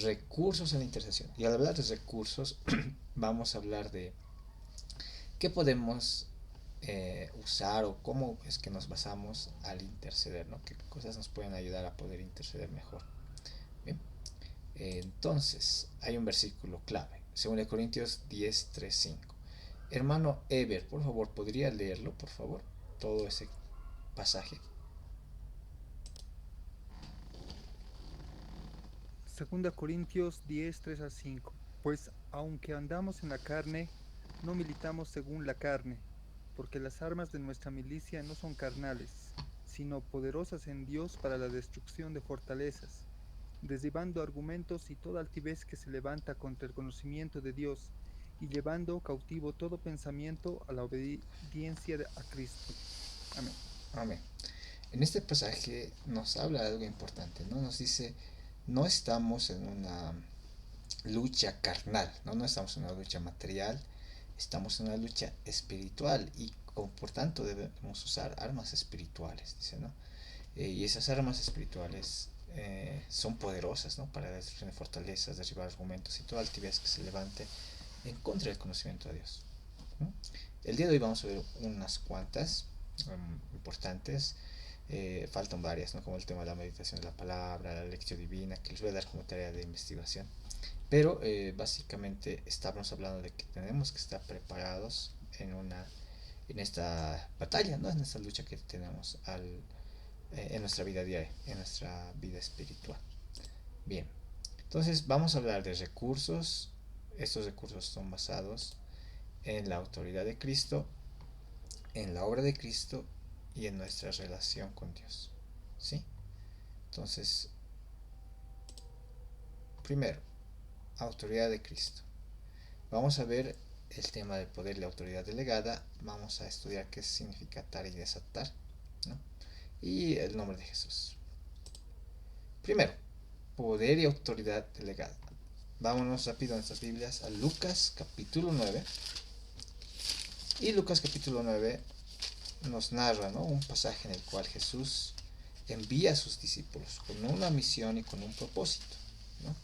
recursos en la intercesión. Y al hablar de recursos, vamos a hablar de qué podemos usar o cómo es que nos basamos al interceder, ¿no? Qué cosas nos pueden ayudar a poder interceder mejor. Bien, entonces hay un versículo clave, 2 Corintios 10, 3, 5. Hermano Eber, por favor, ¿podría leerlo, por favor? Todo ese pasaje. Segunda Corintios 10, 3 al 5. Pues aunque andamos en la carne, no militamos según la carne, porque las armas de nuestra milicia no son carnales, sino poderosas en Dios para la destrucción de fortalezas, derribando argumentos y toda altivez que se levanta contra el conocimiento de Dios, y llevando cautivo todo pensamiento a la obediencia a Cristo. Amén. Amén. En este pasaje nos habla de algo importante, ¿no? Nos dice, no estamos en una lucha carnal, ¿no? No estamos en una lucha material, estamos en una lucha espiritual y por tanto debemos usar armas espirituales, dice, ¿no? Y esas armas espirituales son poderosas, ¿no? Para destruir fortalezas, derribar argumentos y toda altivez que se levante en contra del conocimiento de Dios, ¿no? El día de hoy vamos a ver unas cuantas importantes. Faltan varias, ¿no? Como el tema de la meditación de la palabra, la lección divina, que les voy a dar como tarea de investigación. Pero básicamente estamos hablando de que tenemos que estar preparados en esta batalla, ¿no? En esta lucha que tenemos en nuestra vida diaria, en nuestra vida espiritual. Bien, entonces vamos a hablar de recursos. Estos recursos son basados en la autoridad de Cristo, en la obra de Cristo y en nuestra relación con Dios. ¿Sí? Entonces, primero, autoridad de Cristo. Vamos a ver el tema del poder y la autoridad delegada. Vamos a estudiar qué significa atar y desatar, ¿no? Y el nombre de Jesús. Primero, poder y autoridad delegada. Vámonos rápido en nuestras Biblias a Lucas capítulo 9. Y Lucas capítulo 9 nos narra, ¿no? Un pasaje en el cual Jesús envía a sus discípulos con una misión y con un propósito, ¿no?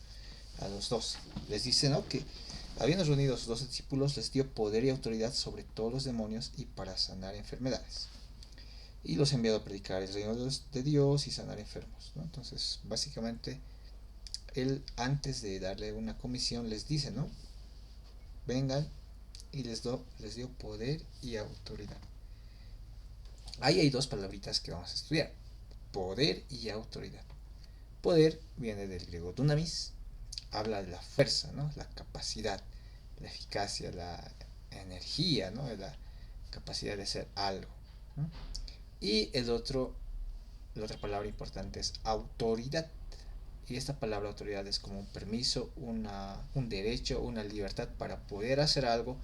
A los 12. Les dice, ¿no? Que habiendo reunido a sus 12 discípulos, les dio poder y autoridad sobre todos los demonios y para sanar enfermedades. Y los ha enviado a predicar el reino de Dios y sanar enfermos, ¿no? Entonces, básicamente, él antes de darle una comisión les dice, ¿no? Vengan y les dio poder y autoridad. Ahí hay dos palabritas que vamos a estudiar. Poder y autoridad. Poder viene del griego dunamis, habla de la fuerza, ¿no? La capacidad, la eficacia, la energía, ¿no? De la capacidad de hacer algo, ¿no? Y la otra palabra importante es autoridad. Y esta palabra autoridad es como un permiso, un derecho, una libertad para poder hacer algo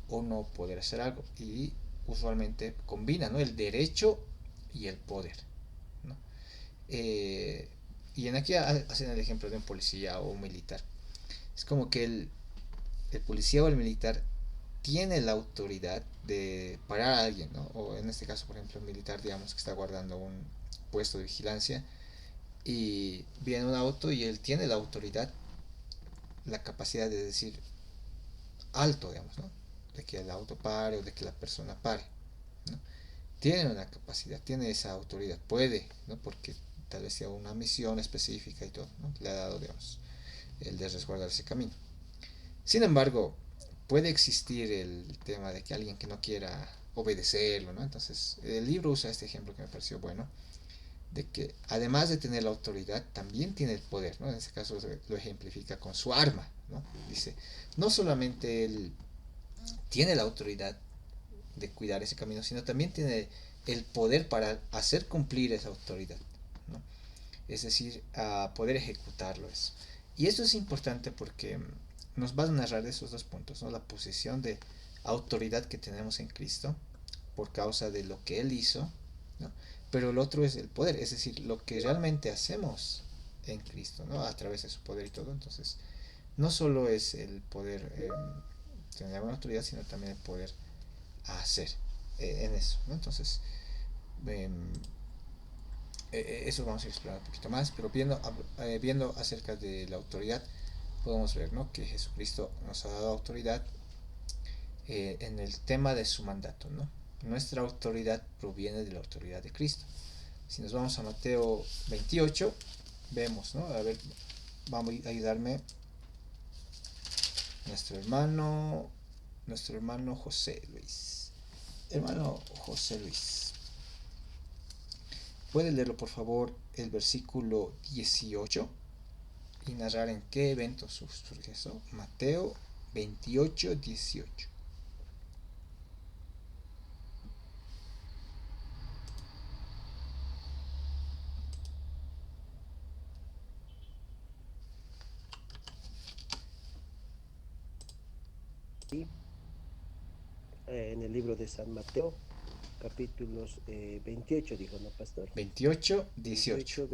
o no poder hacer algo. Y usualmente combina, ¿no? El derecho y el poder, ¿no? Eh, y en aquí hacen el ejemplo de un policía o un militar. Es como que el policía o el militar tiene la autoridad de parar a alguien, ¿no? O en este caso, por ejemplo, el militar, digamos, que está guardando un puesto de vigilancia y viene un auto y él tiene la autoridad, la capacidad de decir alto, digamos, ¿no? De que el auto pare o de que la persona pare, ¿no? Tiene una capacidad, tiene esa autoridad, puede, ¿no? Porque tal vez sea una misión específica y todo, ¿no? Le ha dado, digamos, el de resguardar ese camino. Sin embargo, puede existir el tema de que alguien que no quiera obedecerlo, ¿no? Entonces, el libro usa este ejemplo que me pareció bueno, de que además de tener la autoridad, también tiene el poder, ¿no? En este caso lo ejemplifica con su arma, ¿no? Dice, no solamente él tiene la autoridad de cuidar ese camino, sino también tiene el poder para hacer cumplir esa autoridad, ¿no? Es decir, a poder ejecutarlo eso. Y esto es importante porque nos va a narrar esos dos puntos, ¿no? La posición de autoridad que tenemos en Cristo por causa de lo que Él hizo, ¿no? Pero el otro es el poder, es decir, lo que realmente hacemos en Cristo, ¿no? A través de su poder y todo. Entonces, no solo es el poder tener una autoridad, sino también el poder hacer en eso, ¿no? Entonces, eh, Eso vamos a explorar un poquito más, pero viendo acerca de la autoridad, podemos ver, ¿no?, que Jesucristo nos ha dado autoridad en el tema de su mandato, ¿no? Nuestra autoridad proviene de la autoridad de Cristo. Si nos vamos a Mateo 28, vemos, ¿no? A ver, vamos a ayudarme nuestro hermano, nuestro hermano José Luis. Hermano José Luis, ¿puede leerlo por favor el versículo 18 y narrar en qué evento surge eso? Mateo 28, 18. Y en el libro de San Mateo, capítulos 28, dijo, ¿no, pastor? 28, 18. 28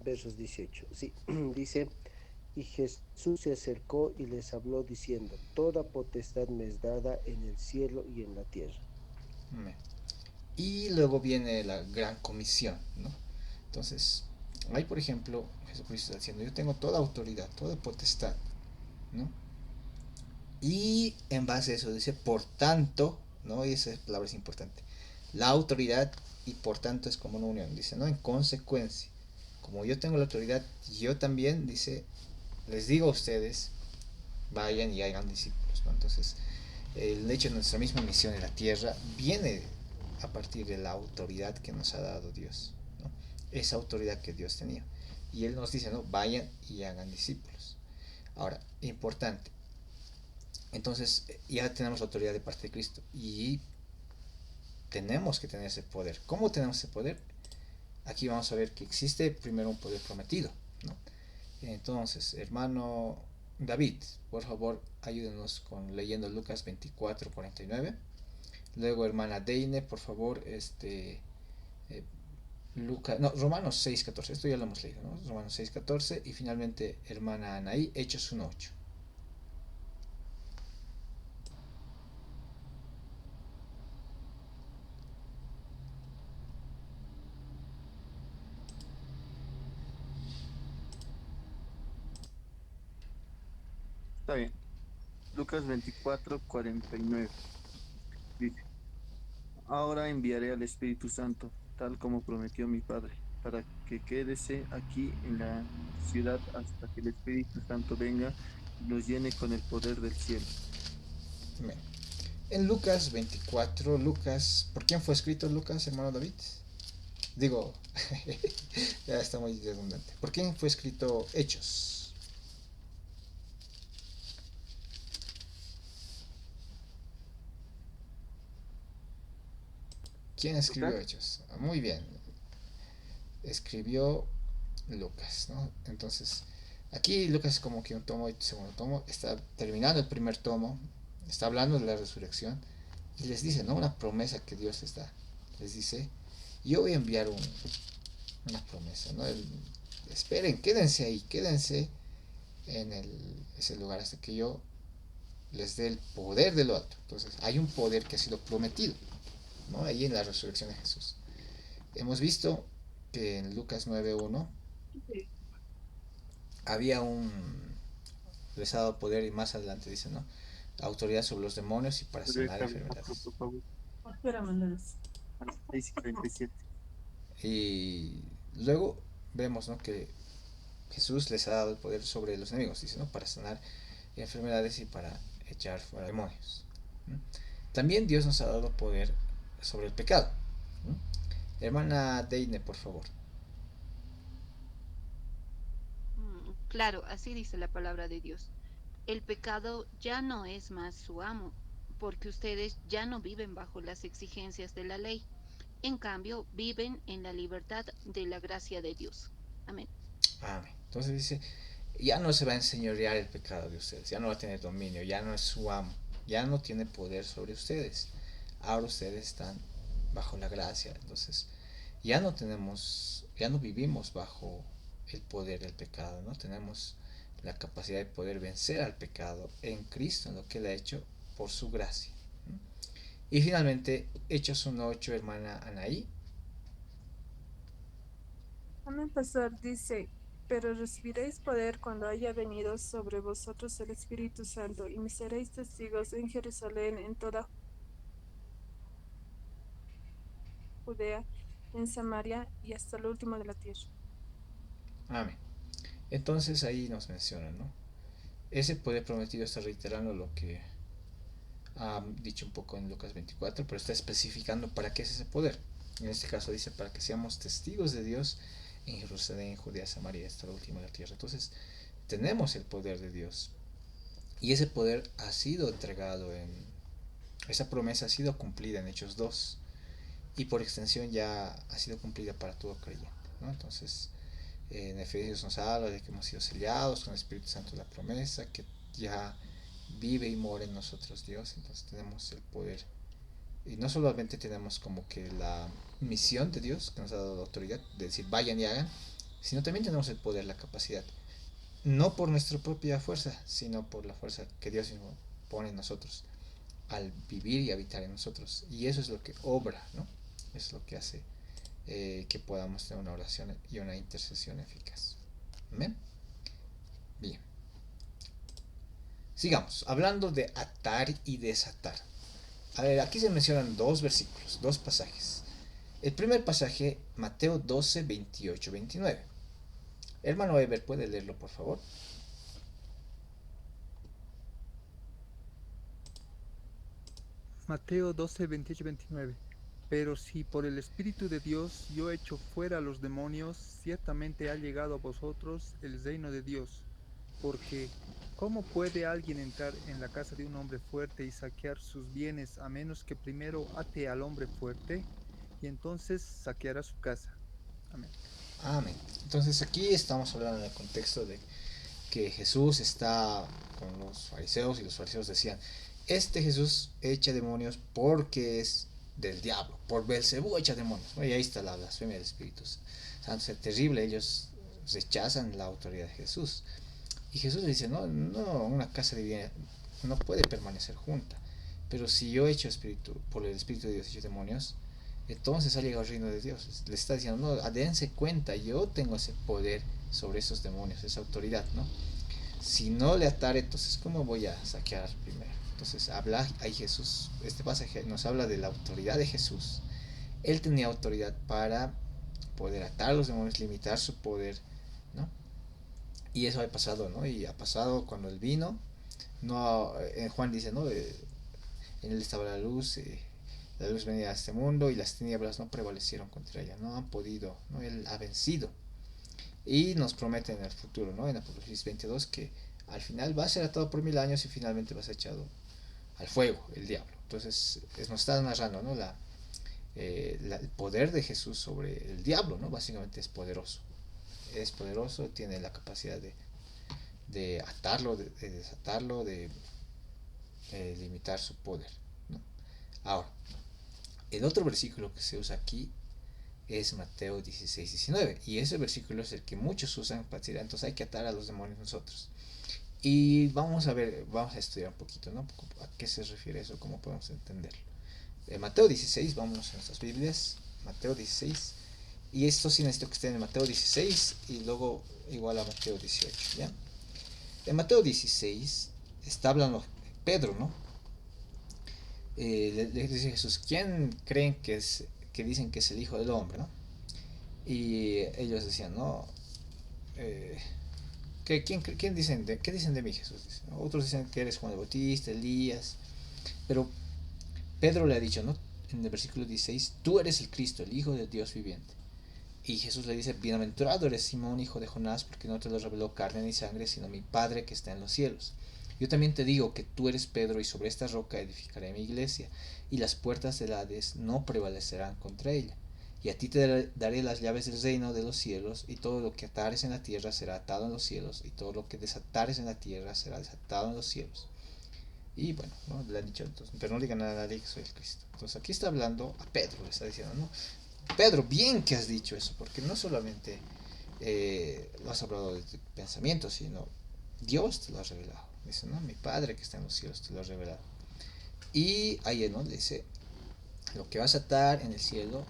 versos 18. Sí, dice, y Jesús se acercó y les habló diciendo, toda potestad me es dada en el cielo y en la tierra. Y luego viene la gran comisión, ¿no? Entonces, ahí por ejemplo, Jesucristo está diciendo, yo tengo toda autoridad, toda potestad, ¿no? Y en base a eso dice, por tanto, ¿no? Y esa palabra es importante. La autoridad y por tanto es como una unión, dice, ¿no? En consecuencia, como yo tengo la autoridad, yo también, dice, les digo a ustedes, vayan y hagan discípulos, ¿no? Entonces, el hecho de nuestra misma misión en la tierra viene a partir de la autoridad que nos ha dado Dios, ¿no? Esa autoridad que Dios tenía. Y Él nos dice, ¿no? Vayan y hagan discípulos. Ahora, importante. Entonces, ya tenemos la autoridad de parte de Cristo y tenemos que tener ese poder. ¿Cómo tenemos ese poder? Aquí vamos a ver que existe primero un poder prometido, ¿no? Entonces, hermano David, por favor, ayúdenos con leyendo Lucas 24, 49. Luego, hermana Deine, por favor, eh, Romanos 6, 14. Esto ya lo hemos leído, ¿no? Romanos 6, 14. Y finalmente, hermana Anaí, Hechos 1, 8. Está bien. Lucas 24:49 dice, ahora enviaré al Espíritu Santo, tal como prometió mi Padre, para que quédese aquí en la ciudad hasta que el Espíritu Santo venga y nos llene con el poder del cielo. Bien. En Lucas 24, Lucas, ¿por quién fue escrito Lucas, hermano David? Digo, ya está muy redundante. ¿Por quién fue escrito Hechos? ¿Quién escribió ¿Lucas? Hechos? Muy bien, escribió Lucas, ¿no? Entonces, aquí Lucas es como que un tomo y segundo tomo, está terminando el primer tomo, está hablando de la resurrección y les dice, ¿no? Una promesa que Dios les da. Les dice, yo voy a enviar una promesa, ¿no? Esperen, quédense ahí, quédense en ese lugar hasta que yo les dé el poder de lo alto. Entonces, hay un poder que ha sido prometido, ¿no? Ahí en la resurrección de Jesús. Hemos visto que en Lucas 9:1 había les ha dado poder y más adelante dice, ¿no? Autoridad sobre los demonios y para ¿Podría sanar calificarlo, enfermedades. por favor? Espera, mandas. A las 6:37. Y luego vemos, ¿no?, que Jesús les ha dado el poder sobre los enemigos, dice, ¿no? Para sanar enfermedades y para echar fuera demonios. ¿No? También Dios nos ha dado poder sobre el pecado. ¿No? Hermana Deine, por favor. Claro, así dice la palabra de Dios. El pecado ya no es más su amo, porque ustedes ya no viven bajo las exigencias de la ley. En cambio, viven en la libertad de la gracia de Dios. Amén. Amén. Entonces dice, ya no se va a enseñorear el pecado de ustedes, ya no va a tener dominio, ya no es su amo, ya no tiene poder sobre ustedes. Ahora ustedes están bajo la gracia. Entonces, ya no vivimos bajo el poder del pecado, ¿no? Tenemos la capacidad de poder vencer al pecado en Cristo, en lo que Él ha hecho por su gracia. ¿No? Y finalmente, Hechos 1:8, hermana Anaí. Amén, pastor, dice, pero recibiréis poder cuando haya venido sobre vosotros el Espíritu Santo, y me seréis testigos en Jerusalén, en toda Judea, en Samaria y hasta lo último de la tierra. Amén. Entonces ahí nos mencionan, ¿no? Ese poder prometido está reiterando lo que ha dicho un poco en Lucas 24, pero está especificando para qué es ese poder. En este caso dice para que seamos testigos de Dios en Jerusalén, Judea, Samaria y hasta la última de la tierra. Entonces tenemos el poder de Dios y ese poder ha sido entregado esa promesa ha sido cumplida en Hechos 2 y por extensión ya ha sido cumplida para todo creyente, ¿no? Entonces en Efesios nos habla de que hemos sido sellados con el Espíritu Santo de la promesa, que ya vive y mora en nosotros Dios. Entonces tenemos el poder y no solamente tenemos como que la misión de Dios que nos ha dado la autoridad de decir vayan y hagan, sino también tenemos el poder, la capacidad, no por nuestra propia fuerza, sino por la fuerza que Dios mismo pone en nosotros al vivir y habitar en nosotros. Y eso es lo que obra, ¿no? Es lo que hace que podamos tener una oración y una intercesión eficaz. ¿Amén? Bien. Sigamos, hablando de atar y desatar. A ver, aquí se mencionan dos versículos, dos pasajes. El primer pasaje, Mateo 12, 28, 29. Hermano Eber, ¿puede leerlo, por favor? Mateo 12, 28, 29. Pero si por el Espíritu de Dios yo echo fuera a los demonios, ciertamente ha llegado a vosotros el reino de Dios. Porque, ¿cómo puede alguien entrar en la casa de un hombre fuerte y saquear sus bienes a menos que primero ate al hombre fuerte? Y entonces saqueará su casa. Amén. Amén. Entonces aquí estamos hablando en el contexto de que Jesús está con los fariseos y los fariseos decían, este Jesús echa demonios porque es del diablo, por Belcebú echa demonios. Y ahí está la blasfemia del Espíritu Santo, es terrible, ellos rechazan la autoridad de Jesús. Y Jesús le dice, no, no, una casa divina no puede permanecer junta. Pero si yo echo espíritu, por el Espíritu de Dios echo demonios, entonces ha llegado el reino de Dios. Le está diciendo, no, dense cuenta, yo tengo ese poder sobre esos demonios, esa autoridad, ¿no? Si no le atare, entonces ¿cómo voy a saquear primero? Entonces habla ahí Jesús, este pasaje nos habla de la autoridad de Jesús. Él tenía autoridad para poder atar a los demonios, limitar su poder, ¿no? Y eso ha pasado, ¿no? Y ha pasado cuando él vino, no, Juan dice, ¿no? En él estaba la luz venía a este mundo y las tinieblas no prevalecieron contra ella, no han podido, ¿no? Él ha vencido. Y nos promete en el futuro, ¿no? En Apocalipsis 22 que al final va a ser atado por 1000 años y finalmente va a ser echado al fuego, el diablo. Entonces nos está narrando, ¿no? El poder de Jesús sobre el diablo, ¿no? Básicamente es poderoso, tiene la capacidad de atarlo, de desatarlo, de limitar su poder, ¿no? Ahora, el otro versículo que se usa aquí es Mateo 16, 19. Y ese versículo es el que muchos usan para decir, entonces hay que atar a los demonios nosotros. Y vamos a ver, vamos a estudiar un poquito, ¿no? ¿A qué se refiere eso? ¿Cómo podemos entenderlo? Mateo 16, vámonos a nuestras Biblias. Mateo 16. Y esto sí necesito que estén en Mateo 16 y luego igual a Mateo 18, ¿ya? En Mateo 16 está hablando Pedro, ¿no? Le dice Jesús, ¿quién creen que dicen que es el Hijo del Hombre, ¿no? Y ellos decían, no, ¿quién dicen ¿qué dicen de mí, Jesús? Dice, ¿no? Otros dicen que eres Juan el Bautista, Elías, pero Pedro le ha dicho, ¿no? En el versículo 16, tú eres el Cristo, el Hijo del Dios viviente. Y Jesús le dice, bienaventurado eres Simón, hijo de Jonás, porque no te lo reveló carne ni sangre, sino mi Padre que está en los cielos. Yo también te digo que tú eres Pedro, y sobre esta roca edificaré mi iglesia, y las puertas del Hades no prevalecerán contra ella. Y a ti te daré las llaves del reino de los cielos, y todo lo que atares en la tierra será atado en los cielos, y todo lo que desatares en la tierra será desatado en los cielos. Y bueno, ¿no? Le han dicho entonces, pero no digan a nadie que soy el Cristo. Entonces aquí está hablando a Pedro, le está diciendo, ¿no? Pedro, bien que has dicho eso, porque no solamente lo has hablado de tu pensamiento, sino Dios te lo ha revelado. Dice, ¿no? Mi Padre que está en los cielos te lo ha revelado. Y ahí, ¿no? Le dice, lo que vas a atar en el cielo,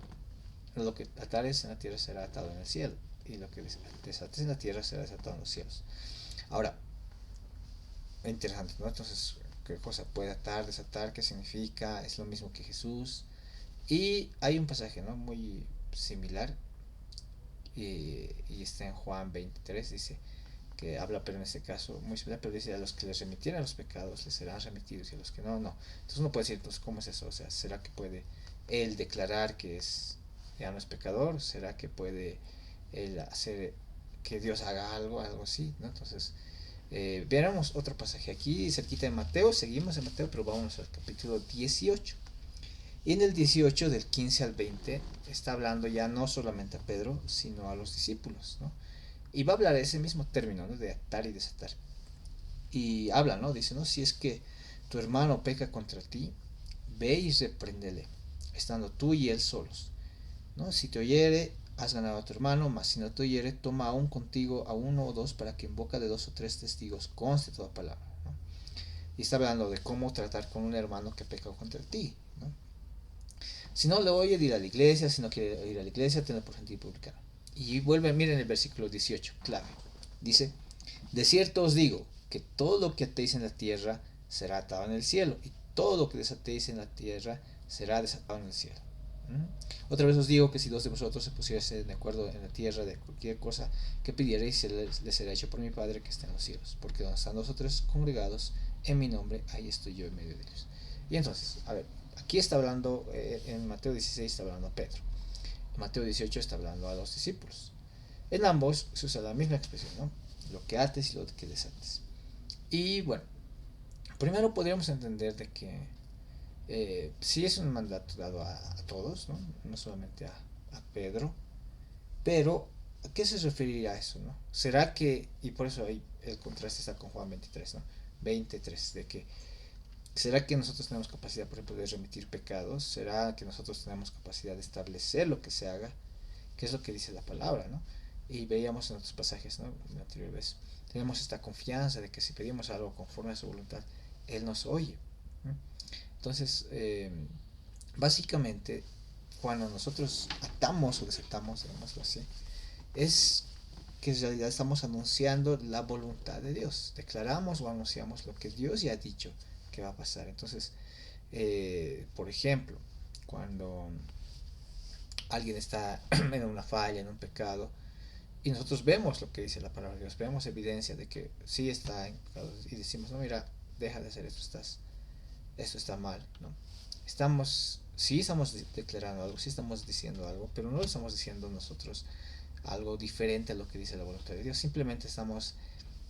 lo que atares en la tierra será atado en el cielo. y lo que desates en la tierra será desatado en los cielos. Ahora, interesante, ¿no? Entonces, ¿qué cosa puede atar, desatar? ¿Qué significa? Es lo mismo que Jesús. Y hay un pasaje, ¿no? Muy similar, y está en Juan 23, dice, que habla, pero en este caso muy similar, pero dice: a los que les remitieran los pecados les serán remitidos, y a los que no, no. Entonces uno puede decir, entonces, ¿cómo es eso? O sea, ¿será que puede él declarar que ya no es pecador? ¿Será que puede él hacer que Dios haga algo así, ¿no? Entonces, viéramos otro pasaje aquí cerquita de Mateo, seguimos en Mateo, pero vamos al capítulo 18. Y en el 18, del 15 al 20, está hablando ya no solamente a Pedro, sino a los discípulos, ¿no? Y va a hablar de ese mismo término, ¿no? De atar y desatar. Y habla, ¿no? Dice, ¿no? Si es que tu hermano peca contra ti, ve y repréndele, estando tú y él solos, ¿no? Si te oyere, has ganado a tu hermano, mas si no te oyere, toma aún contigo a uno o dos, para que en boca de 2 o 3 testigos conste toda palabra, ¿no? Y está hablando de cómo tratar con un hermano que peca contra ti, ¿no? Si no le oye, ir a la iglesia; si no quiere ir a la iglesia, tenlo por gentil publicano. Y vuelve, miren el versículo 18, clave. Dice: de cierto os digo, que todo lo que atéis en la tierra será atado en el cielo, y todo lo que desatéis en la tierra será desatado en el cielo. Otra vez os digo que si 2 de vosotros se pusiesen de acuerdo en la tierra de cualquier cosa que pidierais, les será hecho por mi Padre que está en los cielos. Porque donde están 2 o 3 congregados en mi nombre, ahí estoy yo en medio de ellos. Y entonces, a ver, aquí está hablando, en Mateo 16 está hablando a Pedro. En Mateo 18 está hablando a los discípulos. En ambos se usa la misma expresión, ¿no? Lo que ates y lo que desates. Y bueno, primero podríamos entender de que sí es un mandato dado a todos, ¿no? No solamente a Pedro, pero ¿a qué se referiría a eso, no? ¿Será que, y por eso ahí el contraste está con Juan 23, ¿no? 23, de que ¿será que nosotros tenemos capacidad, por ejemplo, de remitir pecados? ¿Será que nosotros tenemos capacidad de establecer lo que se haga? ¿Qué es lo que dice la palabra, no? Y veíamos en otros pasajes, ¿no? La anterior vez. Tenemos esta confianza de que si pedimos algo conforme a su voluntad, Él nos oye, ¿no? Entonces, básicamente, cuando nosotros atamos o desatamos, digámoslo así, es que en realidad estamos anunciando la voluntad de Dios. Declaramos o anunciamos lo que Dios ya ha dicho que va a pasar. Entonces, por ejemplo, cuando alguien está en una falla, en un pecado, y nosotros vemos lo que dice la palabra de Dios, vemos evidencia de que sí está en pecado, y decimos, no, mira, deja de hacer esto, esto está mal, ¿no? Sí estamos declarando algo, sí estamos diciendo algo, pero no lo estamos diciendo nosotros algo diferente a lo que dice la voluntad de Dios. Simplemente estamos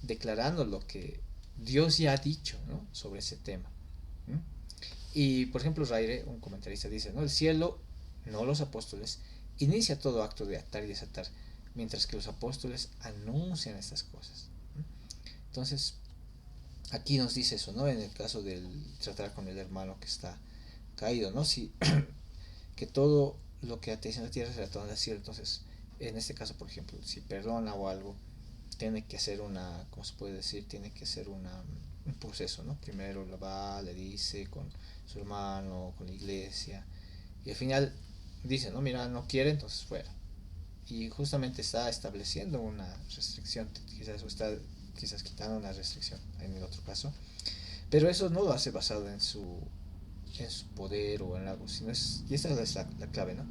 declarando lo que Dios ya ha dicho, ¿no? Sobre ese tema. Y por ejemplo, Raire, un comentarista, dice, ¿no? El cielo, no los apóstoles, inicia todo acto de atar y desatar, mientras que los apóstoles anuncian estas cosas. Entonces, aquí nos dice eso, ¿no? En el caso del tratar con el hermano que está caído, ¿no? Si que todo lo que atéis en la tierra será todo en el cielo. Entonces, en este caso, por ejemplo, si perdona o algo, tiene que hacer ¿cómo se puede decir? Tiene que ser un proceso, ¿no? Primero lo va, le dice con su hermano, con la iglesia, y al final dice, no, mira, no quiere, entonces fuera. Y justamente está estableciendo una restricción, quizás quitando una restricción en el otro caso, pero eso no lo hace basado en su poder o en algo, sino y esa es la clave, ¿no?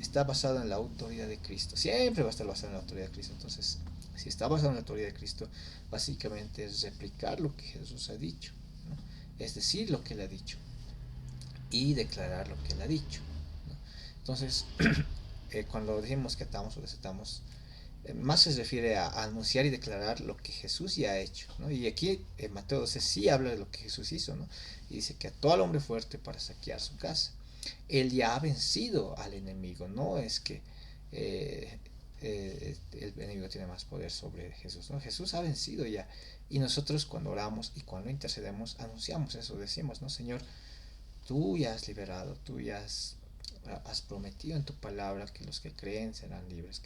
Está basado en la autoridad de Cristo, siempre va a estar basado en la autoridad de Cristo. Entonces, si está basado en la autoridad de Cristo, básicamente es replicar lo que Jesús ha dicho, ¿no? Es decir lo que Él ha dicho y declarar lo que Él ha dicho, ¿no? Entonces, cuando decimos que atamos o desatamos, más se refiere a anunciar y declarar lo que Jesús ya ha hecho, ¿no? Y aquí en Mateo 12 sí habla de lo que Jesús hizo, ¿no? Y dice que ató al hombre fuerte para saquear su casa. Él ya ha vencido al enemigo, no es que el enemigo tiene más poder sobre Jesús, ¿no? Jesús ha vencido ya. Y nosotros cuando oramos y cuando intercedemos, anunciamos eso, decimos, ¿no? Señor, tú ya has liberado, tú ya has prometido en tu palabra que los que creen serán libres,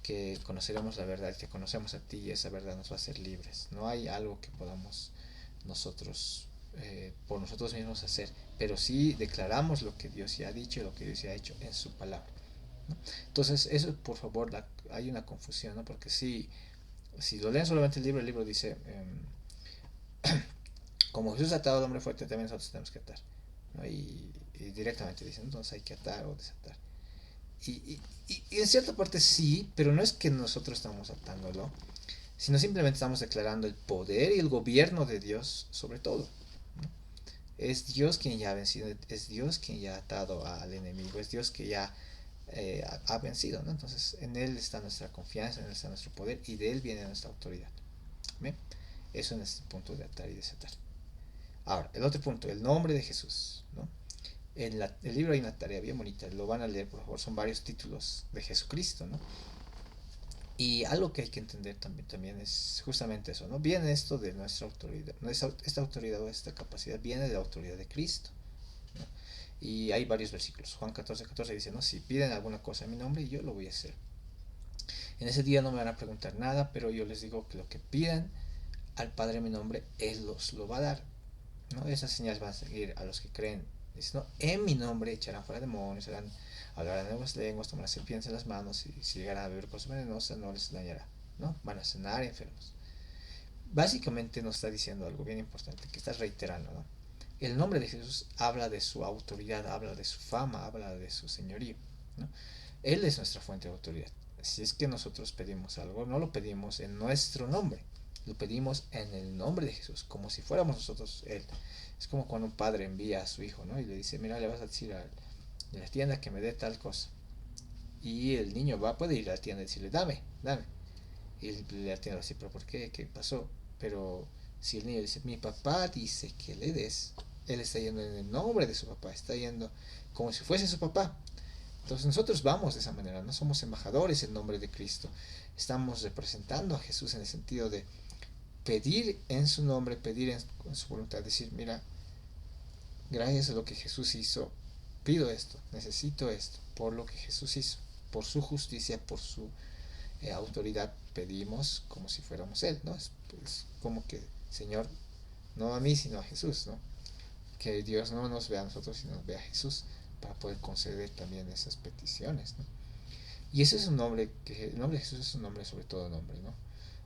que conoceremos la verdad, que conocemos a ti y esa verdad nos va a hacer libres. No hay algo que podamos nosotros por nosotros mismos hacer, pero sí declaramos lo que Dios ya ha dicho y lo que Dios ya ha hecho en su palabra, ¿no? Entonces eso, por favor, hay una confusión, ¿no? Porque si lo leen solamente el libro dice, como Jesús ha atado al hombre fuerte, también nosotros tenemos que atar, ¿no? Y directamente dicen, entonces hay que atar o desatar. Y en cierta parte sí, pero no es que nosotros estamos atándolo, sino simplemente estamos declarando el poder y el gobierno de Dios sobre todo, ¿no? Es Dios quien ya ha vencido, es Dios quien ya ha atado al enemigo, es Dios que ya ha vencido, ¿no? Entonces en Él está nuestra confianza, en Él está nuestro poder y de Él viene nuestra autoridad. ¿Bien? Eso en este punto de atar y desatar. Ahora, el otro punto, el nombre de Jesús, ¿no? En el libro hay una tarea bien bonita, lo van a leer por favor, son varios títulos de Jesucristo, ¿no? Y algo que hay que entender también es justamente eso, ¿no? Viene esto de nuestra autoridad, esta autoridad o esta capacidad viene de la autoridad de Cristo, ¿no? Y hay varios versículos, Juan 14:14 dice, ¿no? Si piden alguna cosa en mi nombre, yo lo voy a hacer. En ese día no me van a preguntar nada, pero yo les digo que lo que pidan al Padre en mi nombre, Él los lo va a dar, ¿no? Esas señales van a seguir a los que creen. Dice, ¿no? En mi nombre echarán fuera demonios, hablarán nuevas lenguas, tomarán serpientes en las manos y si llegarán a beber cosas venenosas no les dañará, ¿no? Van a sanar enfermos. Básicamente nos está diciendo algo bien importante que está reiterando, ¿no? El nombre de Jesús habla de su autoridad, habla de su fama, habla de su señorío, ¿no? Él es nuestra fuente de autoridad. Si es que nosotros pedimos algo, no lo pedimos en nuestro nombre, lo pedimos en el nombre de Jesús, como si fuéramos nosotros Él. Es como cuando un padre envía a su hijo, ¿no? Y le dice, mira, le vas a decir a la tienda que me dé tal cosa. Y el niño puede ir a la tienda y decirle, dame. Y la tienda va a decir, pero ¿por qué? ¿Qué pasó? Pero si el niño dice, mi papá dice que le des, él está yendo en el nombre de su papá, está yendo como si fuese su papá. Entonces nosotros vamos de esa manera, no somos embajadores en nombre de Cristo, estamos representando a Jesús en el sentido de pedir en su nombre, pedir en su voluntad, decir, mira, gracias a lo que Jesús hizo, pido esto, necesito esto, por lo que Jesús hizo, por su justicia, por su autoridad, pedimos como si fuéramos Él, ¿no? Es como que, Señor, no a mí, sino a Jesús, ¿no? Que Dios no nos vea a nosotros, sino nos vea a Jesús, para poder conceder también esas peticiones, ¿no? Y ese es un nombre, el nombre de Jesús es un nombre sobre todo nombre, ¿no?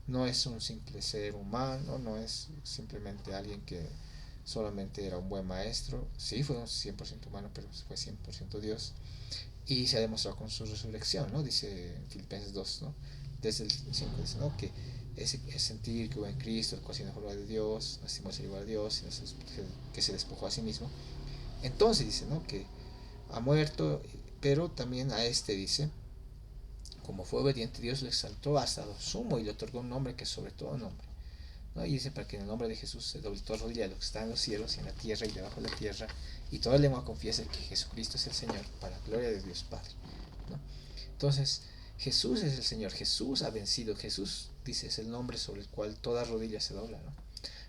No es un simple ser humano, no es simplemente alguien que solamente era un buen maestro, sí fue un 100% humano, pero fue 100% Dios, y se ha demostrado con su resurrección, ¿no? Dice en Filipenses 2, ¿no? Desde el 5 dice, ¿no? Que es sentir que hubo en Cristo, el cual siendo forma de Dios, nacimos a ser igual a Dios, que se despojó a sí mismo. Entonces dice, ¿no? Que ha muerto, pero también a este dice, como fue obediente, Dios le exaltó hasta lo sumo y le otorgó un nombre que es sobre todo nombre, ¿no? Y dice, para que en el nombre de Jesús se doble toda rodilla de lo que está en los cielos y en la tierra y debajo de la tierra, y toda lengua confiese que Jesucristo es el Señor, para la gloria de Dios Padre, ¿no? Entonces, Jesús es el Señor, Jesús ha vencido, Jesús, dice, es el nombre sobre el cual toda rodilla se dobla, ¿no?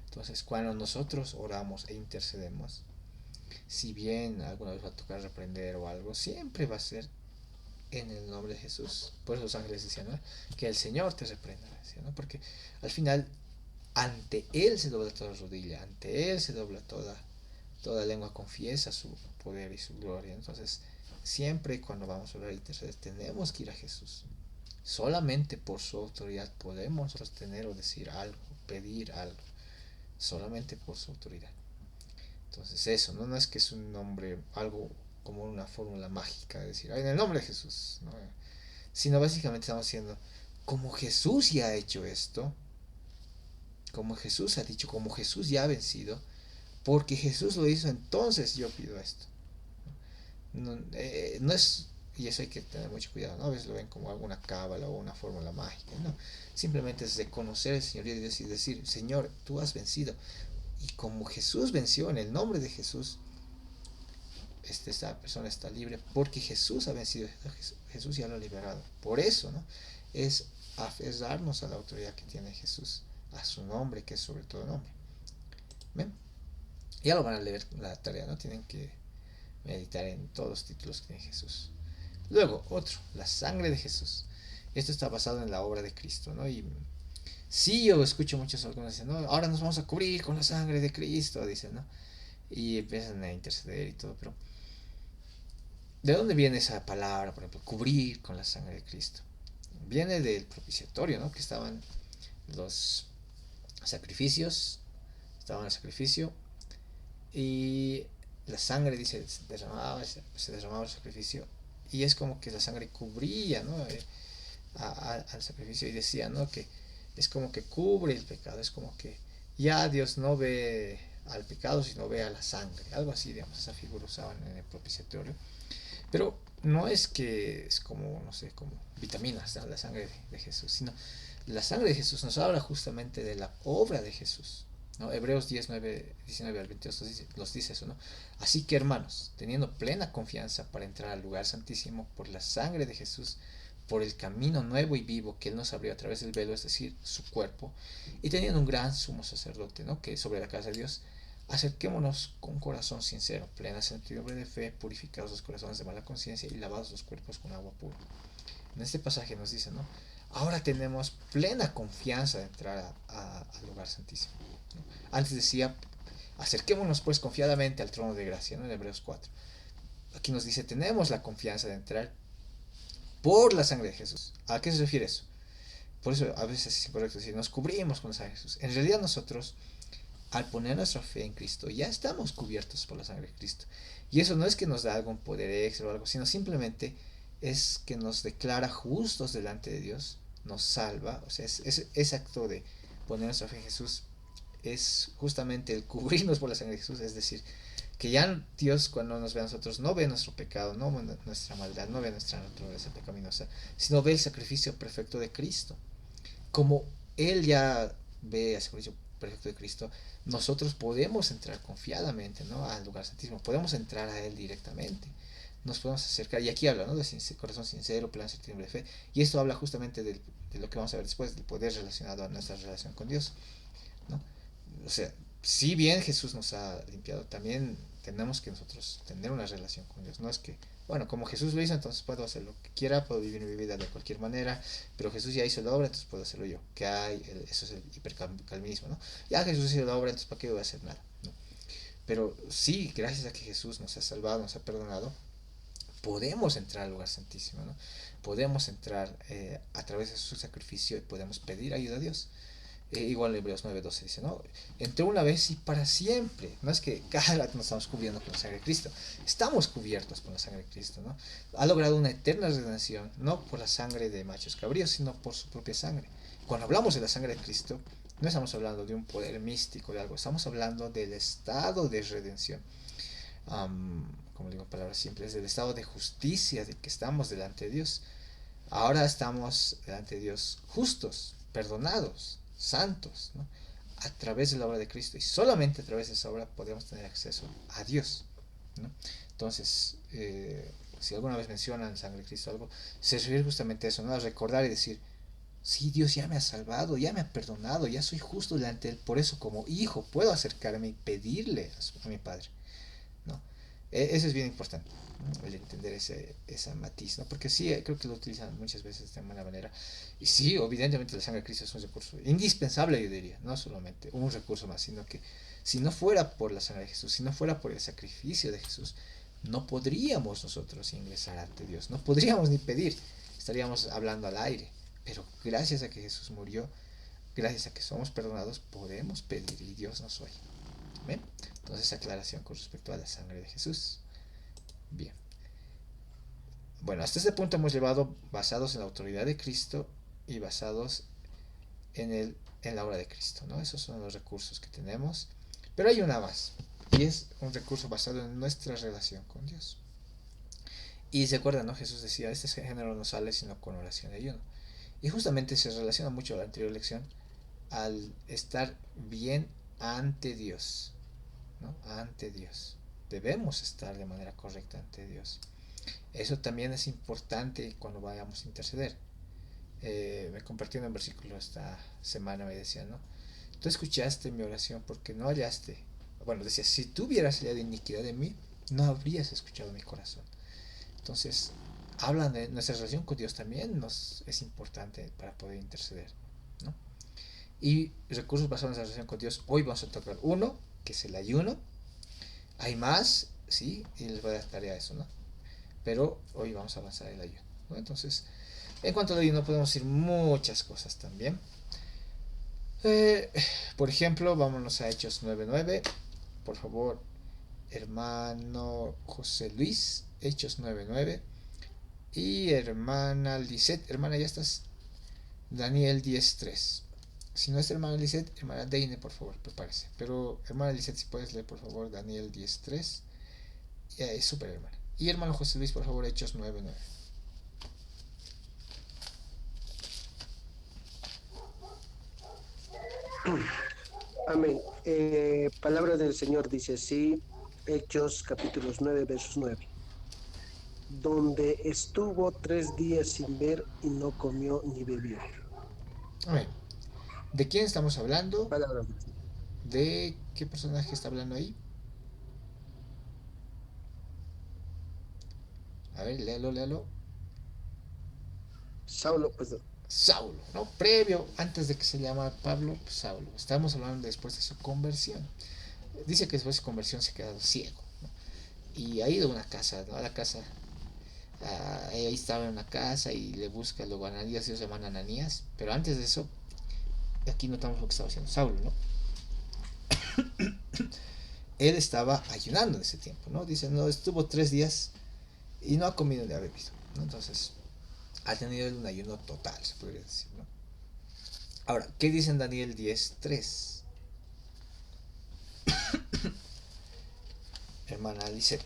Entonces, cuando nosotros oramos e intercedemos, si bien alguna vez va a tocar reprender o algo, siempre va a ser en el nombre de Jesús. Por eso los ángeles decían, ¿no? Que el Señor te reprenda, ¿no? Porque al final ante Él se dobla toda rodilla, ante Él se dobla toda lengua confiesa su poder y su gloria. Entonces siempre cuando vamos a orar y interceder tenemos que ir a Jesús. Solamente por su autoridad podemos sostener o decir algo, pedir algo, solamente por su autoridad. Entonces eso, no es que es un nombre, algo como una fórmula mágica de decir, en el nombre de Jesús, ¿no? Sino básicamente estamos diciendo, como Jesús ya ha hecho esto, como Jesús ha dicho, como Jesús ya ha vencido, porque Jesús lo hizo, entonces yo pido esto. No es, y eso hay que tener mucho cuidado, ¿no? A veces lo ven como alguna cábala o una fórmula mágica, ¿no? Simplemente es reconocer al Señor y decir, Señor, tú has vencido. Y como Jesús venció en el nombre de Jesús, esta persona está libre porque Jesús ha vencido, Jesús ya lo ha liberado. Por eso, ¿no? Es aferrarnos a la autoridad que tiene Jesús, a su nombre, que es sobre todo nombre. ¿Ven? Ya lo van a leer la tarea, ¿no? Tienen que meditar en todos los títulos que tiene Jesús. Luego, otro, la sangre de Jesús. Esto está basado en la obra de Cristo, ¿no? Y sí, yo escucho muchos algunos dicen, no, ahora nos vamos a cubrir con la sangre de Cristo, dicen, ¿no? Y empiezan a interceder y todo, pero ¿de dónde viene esa palabra, por ejemplo, cubrir con la sangre de Cristo? viene del propiciatorio, ¿no? Que estaban los sacrificios, estaban el sacrificio y la sangre, dice, se derramaba el sacrificio y es como que la sangre cubría, ¿no? Al sacrificio y decía, ¿no? Que es como que cubre el pecado, es como que ya Dios no ve al pecado, sino ve a la sangre, algo así, digamos, esa figura usaban en el propiciatorio. Pero no es que es como, no sé, como vitaminas, ¿no? La sangre de Jesús, sino la sangre de Jesús nos habla justamente de la obra de Jesús, ¿no? Hebreos 10, 9, 19 al 22 nos dice eso, ¿no? Así que hermanos, teniendo plena confianza para entrar al lugar santísimo por la sangre de Jesús, por el camino nuevo y vivo que Él nos abrió a través del velo, es decir, su cuerpo, y teniendo un gran sumo sacerdote, ¿no? Que sobre la casa de Dios, acerquémonos con corazón sincero, plena certidumbre de fe, purificados los corazones de mala conciencia y lavados los cuerpos con agua pura. En este pasaje nos dice, ¿no? Ahora tenemos plena confianza de entrar al lugar santísimo, ¿no? Antes decía, acerquémonos pues confiadamente al trono de gracia, ¿no? En Hebreos 4. Aquí nos dice, tenemos la confianza de entrar por la sangre de Jesús. ¿A qué se refiere eso? Por eso a veces es incorrecto decir, nos cubrimos con la sangre de Jesús. En realidad nosotros, al poner nuestra fe en Cristo, ya estamos cubiertos por la sangre de Cristo. Y eso no es que nos da algún poder extra o algo, sino simplemente es que nos declara justos delante de Dios, nos salva. O sea, ese acto de poner nuestra fe en Jesús es justamente el cubrirnos por la sangre de Jesús, es decir, que ya Dios cuando nos ve a nosotros no ve nuestro pecado, no ve nuestra maldad, no ve nuestra naturaleza pecaminosa, sino ve el sacrificio perfecto de Cristo. Como Él ya ve el sacrificio perfecto de Cristo, nosotros podemos entrar confiadamente, ¿no? Al lugar santísimo, podemos entrar a Él directamente, nos podemos acercar, y aquí habla, ¿no? De corazón sincero, plena certidumbre de fe, y esto habla justamente de lo que vamos a ver después, del poder relacionado a nuestra relación con Dios, ¿no? O sea, si bien Jesús nos ha limpiado, también tenemos que nosotros tener una relación con Dios. No es que, bueno, como Jesús lo hizo, entonces puedo hacer lo que quiera, puedo vivir mi vida de cualquier manera, pero Jesús ya hizo la obra, entonces puedo hacerlo yo. Que hay, eso es el hipercalvinismo, ¿no? Ya Jesús hizo la obra, entonces ¿para qué voy a hacer nada? ¿No? Pero sí, gracias a que Jesús nos ha salvado, nos ha perdonado, podemos entrar al lugar santísimo, ¿no? Podemos entrar a través de su sacrificio y podemos pedir ayuda a Dios. Igual en Hebreos 9:12 dice, ¿no? Entró una vez y para siempre. No es que cada rato nos estamos cubriendo con la sangre de Cristo. Estamos cubiertos con la sangre de Cristo, ¿no? Ha logrado una eterna redención, no por la sangre de machos cabríos, ssino por su propia sangre. Cuando hablamos de la sangre de Cristo, no estamos hablando de un poder místico de algo, estamos hablando del estado de redención. Como digo en palabras simples, del estado de justicia de que estamos delante de Dios. Ahora estamos delante de Dios justos, perdonados, santos, ¿no? A través de la obra de Cristo, y solamente a través de esa obra podemos tener acceso a Dios, ¿no? Entonces, si alguna vez mencionan sangre de Cristo o algo, se refiere justamente a eso, ¿no? A recordar y decir, sí, Dios ya me ha salvado, ya me ha perdonado, ya soy justo delante de Él, por eso como hijo puedo acercarme y pedirle a mi Padre, ¿no? Eso es bien importante, ¿no? El entender esa matiz, ¿no? Porque sí, creo que lo utilizan muchas veces de mala manera. Y sí, evidentemente la sangre de Cristo es un recurso indispensable, yo diría, no solamente un recurso más, sino que si no fuera por la sangre de Jesús, si no fuera por el sacrificio de Jesús, no podríamos nosotros ingresar ante Dios, no podríamos ni pedir, estaríamos hablando al aire. Pero gracias a que Jesús murió, gracias a que somos perdonados, podemos pedir y Dios nos oye. ¿Ven? Entonces, aclaración con respecto a la sangre de Jesús. Bien. Bueno, hasta este punto hemos llevado basados en la autoridad de Cristo y basados en la obra de Cristo, ¿no? Esos son los recursos que tenemos. Pero hay una más, y es un recurso basado en nuestra relación con Dios. Y se acuerdan, ¿no? Jesús decía, este género no sale sino con oración y ayuno. Y justamente se relaciona mucho a la anterior lección al estar bien ante Dios, ¿no? Ante Dios. Debemos estar de manera correcta ante Dios. Eso también es importante cuando vayamos a interceder. Me compartió un versículo esta semana, me decía, ¿no? Tú escuchaste mi oración porque no hallaste. Bueno, decía, si tú hubieras hallado iniquidad de mí, no habrías escuchado mi corazón. Entonces, hablan de nuestra relación con Dios también es importante para poder interceder, ¿no? Y recursos basados en la relación con Dios, hoy vamos a tocar uno, que es el ayuno. Hay más, sí, y les voy a dar tarea a eso, ¿no? Pero hoy vamos a avanzar el ayuno, ¿no? Entonces, En cuanto al ayuno podemos decir muchas cosas también. Eh, por ejemplo, vámonos a Hechos 9:9. Por favor, hermano José Luis, Hechos 9:9. Y hermana Lisette, hermana, ya estás. Daniel 10:3. Si no es hermana Lisette, hermana Deine, por favor, prepárese. Pero hermana Lisette, si puedes leer, por favor, Daniel 10:3. Es súper hermana. Y hermano José Luis, por favor, Hechos 9:9. Amén. Palabra del Señor dice así, Hechos capítulos 9, versos 9. Donde estuvo 3 días sin ver y no comió ni bebió. Amén. ¿De quién estamos hablando? Palabra del Señor. ¿De qué personaje está hablando ahí? A ver, léalo, léalo. Saulo, pues, Saulo, ¿no? Previo, antes de que se llama Pablo, pues, Saulo. Estamos hablando después de su conversión. Dice que después de su conversión se ha quedado ciego, ¿no? Y ha ido a una casa, ¿no? A la casa. Ahí estaba en una casa y le busca luego a Ananías, Dios se llama Ananías. Pero antes de eso, aquí notamos lo que estaba haciendo Saulo, ¿no? Él estaba ayunando en ese tiempo, ¿no? Dice, no, estuvo 3 días y no ha comido ni ha bebido, ¿no? Entonces, ha tenido un ayuno total, se podría decir, ¿no? Ahora, ¿qué dice en Daniel 10:3? Hermana Lisette.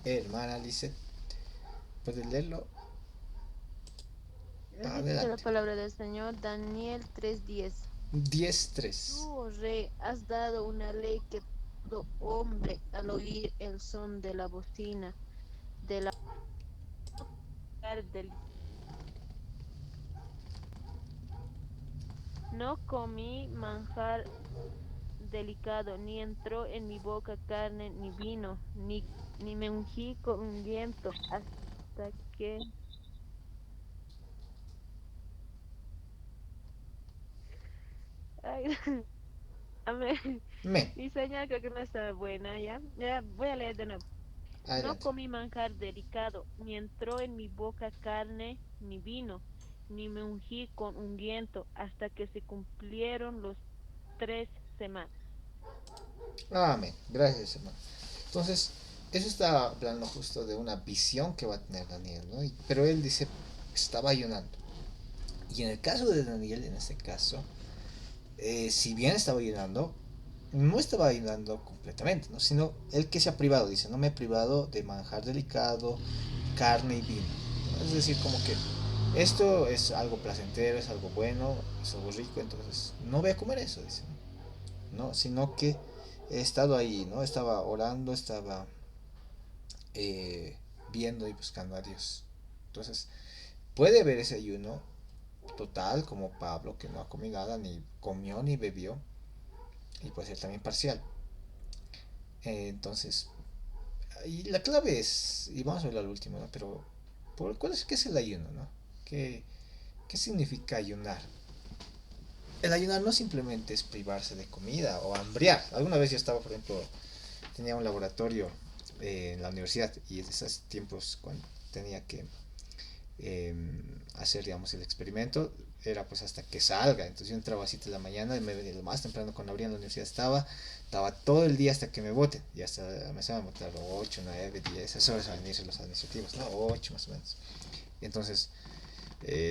Hermana Lisette, ¿puedes leerlo? Dice la Adelante. palabra del Señor, Daniel 3:10. 10:3. Tú, oh rey, has dado una ley que todo hombre, al oír el son de la bocina, de la del... No comí manjar delicado, ni entró en mi boca carne ni vino, ni me ungí con ungüento hasta que... Ay, amén. Men, Mi señal creo que no está buena, ¿ya? Ya, voy a leer de nuevo. No adelante. comí manjar delicado, ni entró en mi boca carne ni vino, ni me ungí con ungüento hasta que se cumplieron los 3 semanas. Amén. Gracias, hermano. Entonces, eso está hablando justo de una visión que va a tener Daniel, ¿no? Pero él dice, estaba ayunando. Y en el caso de Daniel, en este caso, si bien estaba ayunando, no estaba ayunando completamente, ¿no? Sino él que se ha privado, dice, no me he privado de manjar delicado, carne y vino, ¿no? Es decir, como que esto es algo placentero, es algo bueno, es algo rico, entonces no voy a comer eso, dice, ¿no? Sino que he estado ahí, ¿no? Estaba orando, estaba eh, viendo y buscando a Dios. Entonces, puede haber ese ayuno total, como Pablo, que no ha comido nada, ni comió ni bebió, y puede ser también parcial. Entonces, y la clave es, y vamos a ver al último, ¿no? Pero, ¿qué es el ayuno, no? ¿Qué significa ayunar? El ayunar no simplemente es privarse de comida o hambriar. Alguna vez yo estaba, por ejemplo, tenía un laboratorio en la universidad y en esos tiempos cuando tenía que hacer, digamos, el experimento, era pues hasta que salga. Entonces yo entraba a 7 de la mañana y me venía lo más temprano cuando abrían la universidad, estaba todo el día hasta que me voten. Y hasta me saben votar 8, 9, 10, eso es a venirse los administrativos, ¿no? 8 más o menos. Y entonces,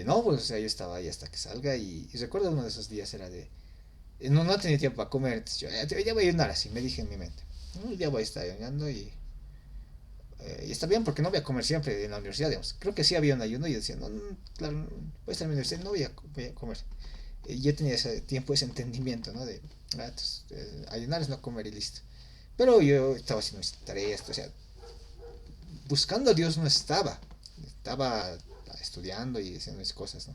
no, pues o sea, yo estaba ahí hasta que salga y recuerdo uno de esos días era de, no tenía tiempo para comer, entonces yo ya voy a ayunar así, me dije en mi mente, ¿no? Ya voy a estar ayunando y está bien porque no voy a comer siempre en la universidad, digamos. Creo que sí había un ayuno y yo decía, no, no, claro, no, voy a estar en la universidad, no voy a comer. Y yo tenía ese tiempo, ese entendimiento, ¿no? De, entonces, ayunar es no comer y listo. Pero yo estaba haciendo mis tareas, o sea, buscando a Dios no estaba estudiando y haciendo mis cosas, ¿no?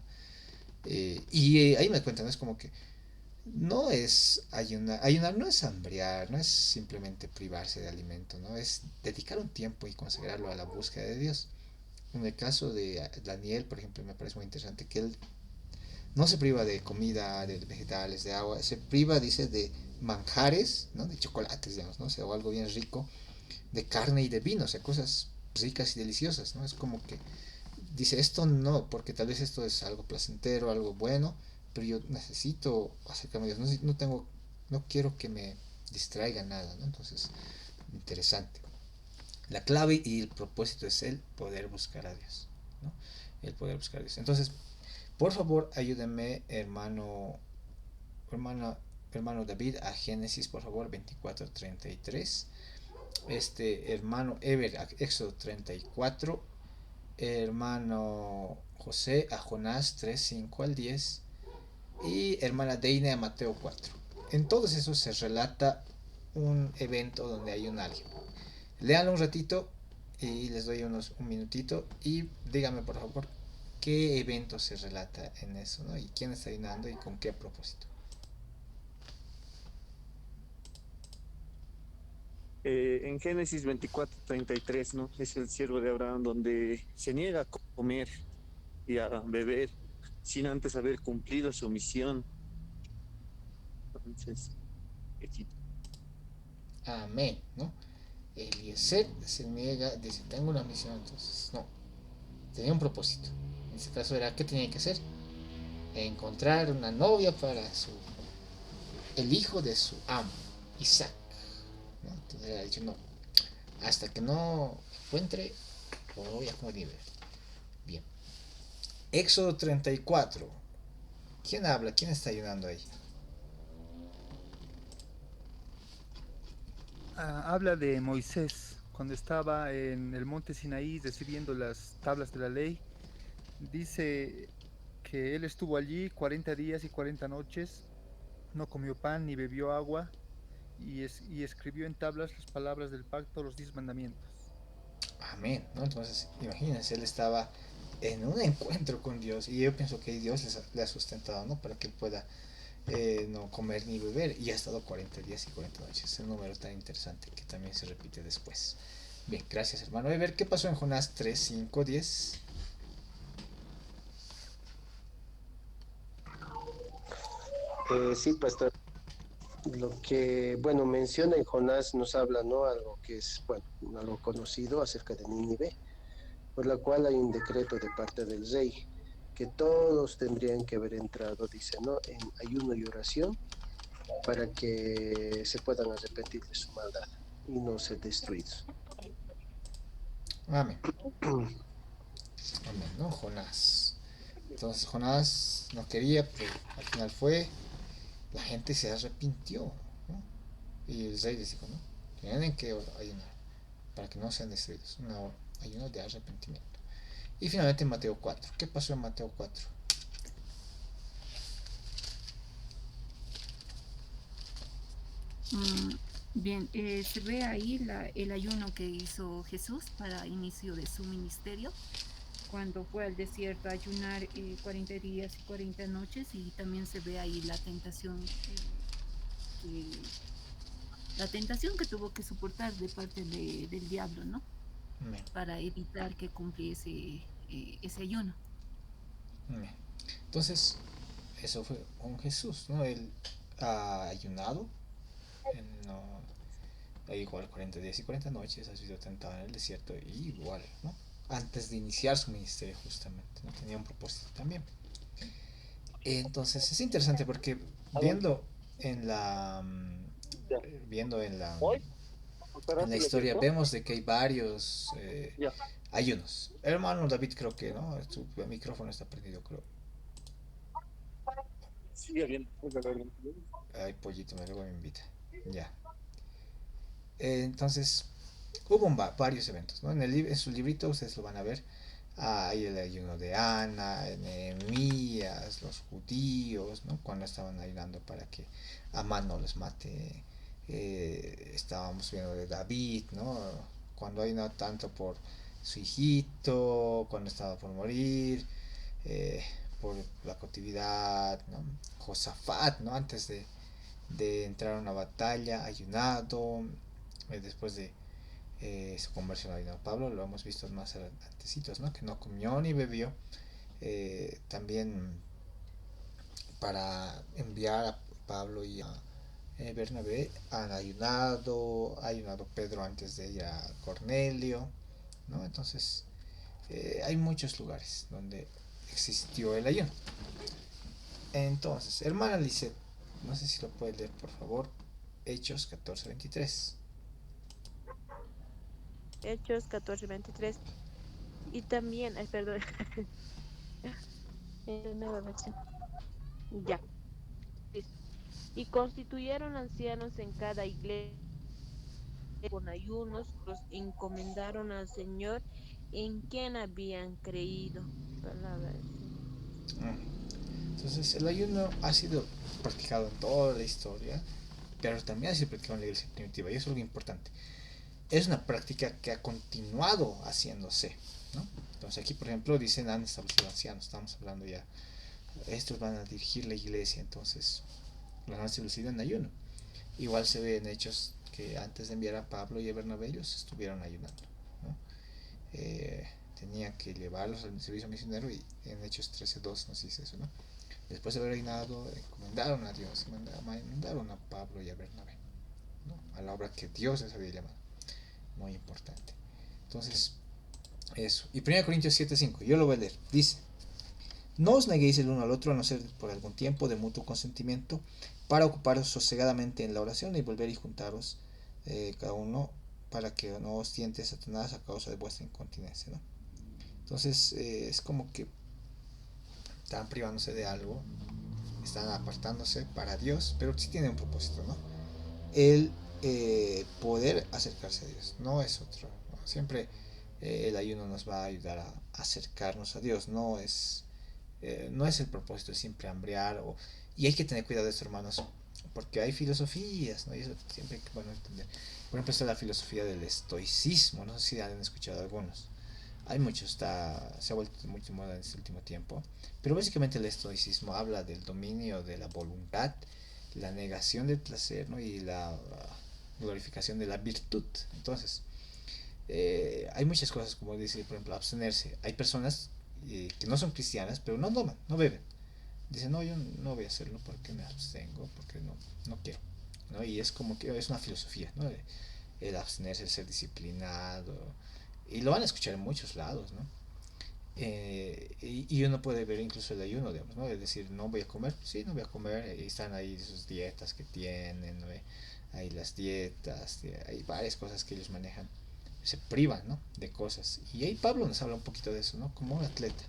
Ahí me cuentan, ¿no? Es como que no es ayunar no es hambriar, no es simplemente privarse de alimento, ¿no? Es dedicar un tiempo y consagrarlo a la búsqueda de Dios. En el caso de Daniel, por ejemplo, me parece muy interesante que él no se priva de comida, de vegetales, de agua, se priva, dice, de manjares, ¿no? De chocolates, digamos, ¿no? O sea, o algo bien rico, de carne y de vino, o sea, cosas ricas y deliciosas, ¿no? Es como que dice, esto no, porque tal vez esto es algo placentero, algo bueno, pero yo necesito acercarme a Dios, no tengo, no quiero que me distraiga nada, ¿no? Entonces, interesante. La clave y el propósito es el poder buscar a Dios, ¿no? El poder buscar a Dios. Entonces, por favor, ayúdenme, hermano, hermano David, a Génesis, por favor, 24:33. Hermano Ever, a Éxodo 34. Hermano José, a Jonás 3:5 al 10. Y hermana Deine, a Mateo 4. En todos esos se relata un evento donde hay un alien. Leanlo un ratito y les doy un minutito y díganme por favor qué evento se relata en eso, ¿no? Y quién está ayunando y con qué propósito. En Génesis 24:33, ¿no? Es el siervo de Abraham donde se niega a comer y a beber sin antes haber cumplido su misión. Entonces, Amén, ¿no? Eliezer se niega, dice, tengo una misión, entonces, no, tenía un propósito. En este caso era, ¿qué tenía que hacer? Encontrar una novia para el hijo de su amo, Isaac, ¿no? Entonces él ha dicho, no, hasta que no encuentre, voy a morir. Bien. Éxodo 34. ¿Quién habla? ¿Quién está ayudando ahí? Habla de Moisés cuando estaba en el monte Sinaí recibiendo las tablas de la ley. Dice que él estuvo allí 40 días y 40 noches, no comió pan ni bebió agua y escribió en tablas las palabras del pacto, los 10 mandamientos. Amén, ¿no? Entonces, imagínense, él estaba en un encuentro con Dios y yo pienso que Dios le ha sustentado, ¿no? Para que él pueda no comer ni beber y ha estado 40 días y 40 noches. Es un número tan interesante que también se repite después. Bien, gracias hermano. A ver, ¿qué pasó en Jonás 3:5, 10? Sí, pastor. Lo que, bueno, menciona en Jonás nos habla, ¿no? Algo que es, bueno, algo conocido acerca de Nínive, por la cual hay un decreto de parte del rey, que todos tendrían que haber entrado, dice, ¿no? En ayuno y oración para que se puedan arrepentir de su maldad y no ser destruidos. Amén. Amén, ¿no? Jonás. Entonces Jonás no quería, pero al final fue. La gente se arrepintió, ¿no? Y el rey les dijo, ¿no? Tienen que ayunar para que no sean destruidos. Un ayuno de arrepentimiento. Y finalmente en Mateo 4. ¿Qué pasó en Mateo 4? Mm, bien, se ve ahí el ayuno que hizo Jesús para inicio de su ministerio, cuando fue al desierto a ayunar 40 días y 40 noches, y también se ve ahí que, la tentación que tuvo que soportar de parte del diablo, ¿no? Amén. Para evitar que cumpliese ese ayuno. Amén. Entonces, eso fue con Jesús, ¿no? Él ha ayunado, no, igual 40 días y 40 noches, ha sido tentado en el desierto, y igual, ¿no? Antes de iniciar su ministerio, justamente, ¿no? Tenía un propósito también. Entonces, es interesante porque viendo en la. Viendo en la historia, vemos de que hay varios ayunos. Hermano David, creo que, ¿no? Su micrófono está perdido, creo. sigue bien. Ay, pollito, luego me invita. Ya. Entonces, hubo varios eventos, ¿no? En su librito ustedes lo van a ver. Hay el ayuno de Ana, Nehemías, los judíos, ¿no? Cuando estaban ayunando para que Amán no los mate. Estábamos viendo de David, ¿no? Cuando ayunó tanto por su hijito, cuando estaba por morir. por la cautividad, ¿no? Josafat, ¿no? Antes de entrar a una batalla, ayunado, después de su conversión a Pablo, lo hemos visto más antecitos, ¿no? Que no comió ni bebió, también para enviar a Pablo y a Bernabé han ayunado Pedro antes de ir a Cornelio, ¿no? Entonces hay muchos lugares donde existió el ayuno. Entonces, hermana Lisette, no sé si lo puede leer por favor, Hechos 14:23. Hechos 14:23. Y también, ay, perdón, nueva versión. Ya. Dice, y constituyeron ancianos en cada iglesia con ayunos, los encomendaron al Señor en quien habían creído. Palabra del Señor. Entonces, el ayuno ha sido practicado en toda la historia, pero también ha sido practicado en la iglesia primitiva, y eso es algo importante. Es una práctica que ha continuado haciéndose, ¿no? Entonces, aquí, por ejemplo, dicen han establecido ancianos, estamos hablando ya, estos van a dirigir la iglesia, entonces los han establecido en ayuno. Igual se ve en Hechos que antes de enviar a Pablo y a Bernabé ellos estuvieron ayunando, ¿no? Tenían que llevarlos al servicio misionero, y en Hechos 13:2 nos dice eso, ¿no? Después de haber reinado, encomendaron a Dios, mandaron a Pablo y a Bernabé, ¿no? A la obra que Dios les había llamado. Muy importante. Entonces, eso. Y 1 Corintios 7:5, yo lo voy a leer. Dice: no os neguéis el uno al otro, a no ser por algún tiempo de mutuo consentimiento, para ocuparos sosegadamente en la oración y volver y juntaros cada uno, para que no os tiente Satanás a causa de vuestra incontinencia, ¿no? Entonces, es como que están privándose de algo, están apartándose para Dios, pero sí tiene un propósito, ¿no? El poder acercarse a Dios, no es otro, ¿no? Siempre el ayuno nos va a ayudar a acercarnos a Dios, no es el propósito de siempre hambriar, y hay que tener cuidado de esto, hermanos, porque hay filosofías, ¿no? Y eso siempre hay que, bueno, entender. Por ejemplo, está la filosofía del estoicismo, no sé si han escuchado algunos. Hay muchos, se ha vuelto muy de moda en este último tiempo, pero básicamente el estoicismo habla del dominio de la voluntad, la negación del placer, ¿no? Y la glorificación de la virtud. Entonces, hay muchas cosas, como dice, por ejemplo, abstenerse. Hay personas que no son cristianas, pero no toman, no beben. Dicen, no, yo no voy a hacerlo porque me abstengo, porque no quiero, ¿no? Y es como que es una filosofía, ¿no? El abstenerse, el ser disciplinado, y lo van a escuchar en muchos lados, ¿no? Y uno puede ver incluso el ayuno, digamos, ¿no? Es decir, no voy a comer, sí, no voy a comer, y están ahí sus dietas que tienen, ¿no? Hay las dietas, hay varias cosas que ellos manejan, se privan, ¿no? De cosas. Y ahí Pablo nos habla un poquito de eso, ¿no? Como un atleta.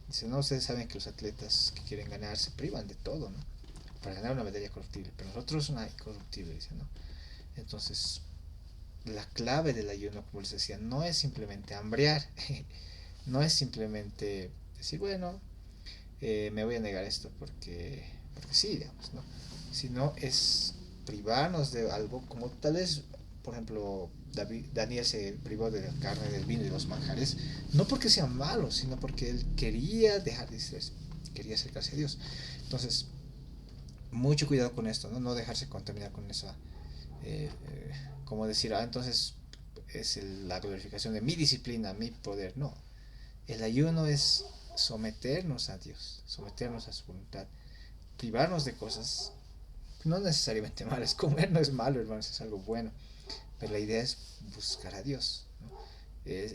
Dice, no, ustedes saben que los atletas que quieren ganar se privan de todo, ¿no? Para ganar una medalla corruptible, pero nosotros una incorruptible, dice, ¿no? Entonces, la clave del ayuno, como les decía, no es simplemente hambriar, no es simplemente decir, bueno, me voy a negar esto porque sí, digamos, ¿no? Sino es privarnos de algo, como tal vez, por ejemplo, Daniel se privó de la carne, del vino y de los manjares, no porque sean malos, sino porque él quería dejar de ser, quería acercarse a Dios. Entonces, mucho cuidado con esto, no dejarse contaminar con esa, como decir, entonces es la glorificación de mi disciplina, mi poder. No, el ayuno es someternos a Dios, someternos a su voluntad, privarnos de cosas no necesariamente malas. Comer no es malo, hermanos, es algo bueno, pero la idea es buscar a Dios, ¿no?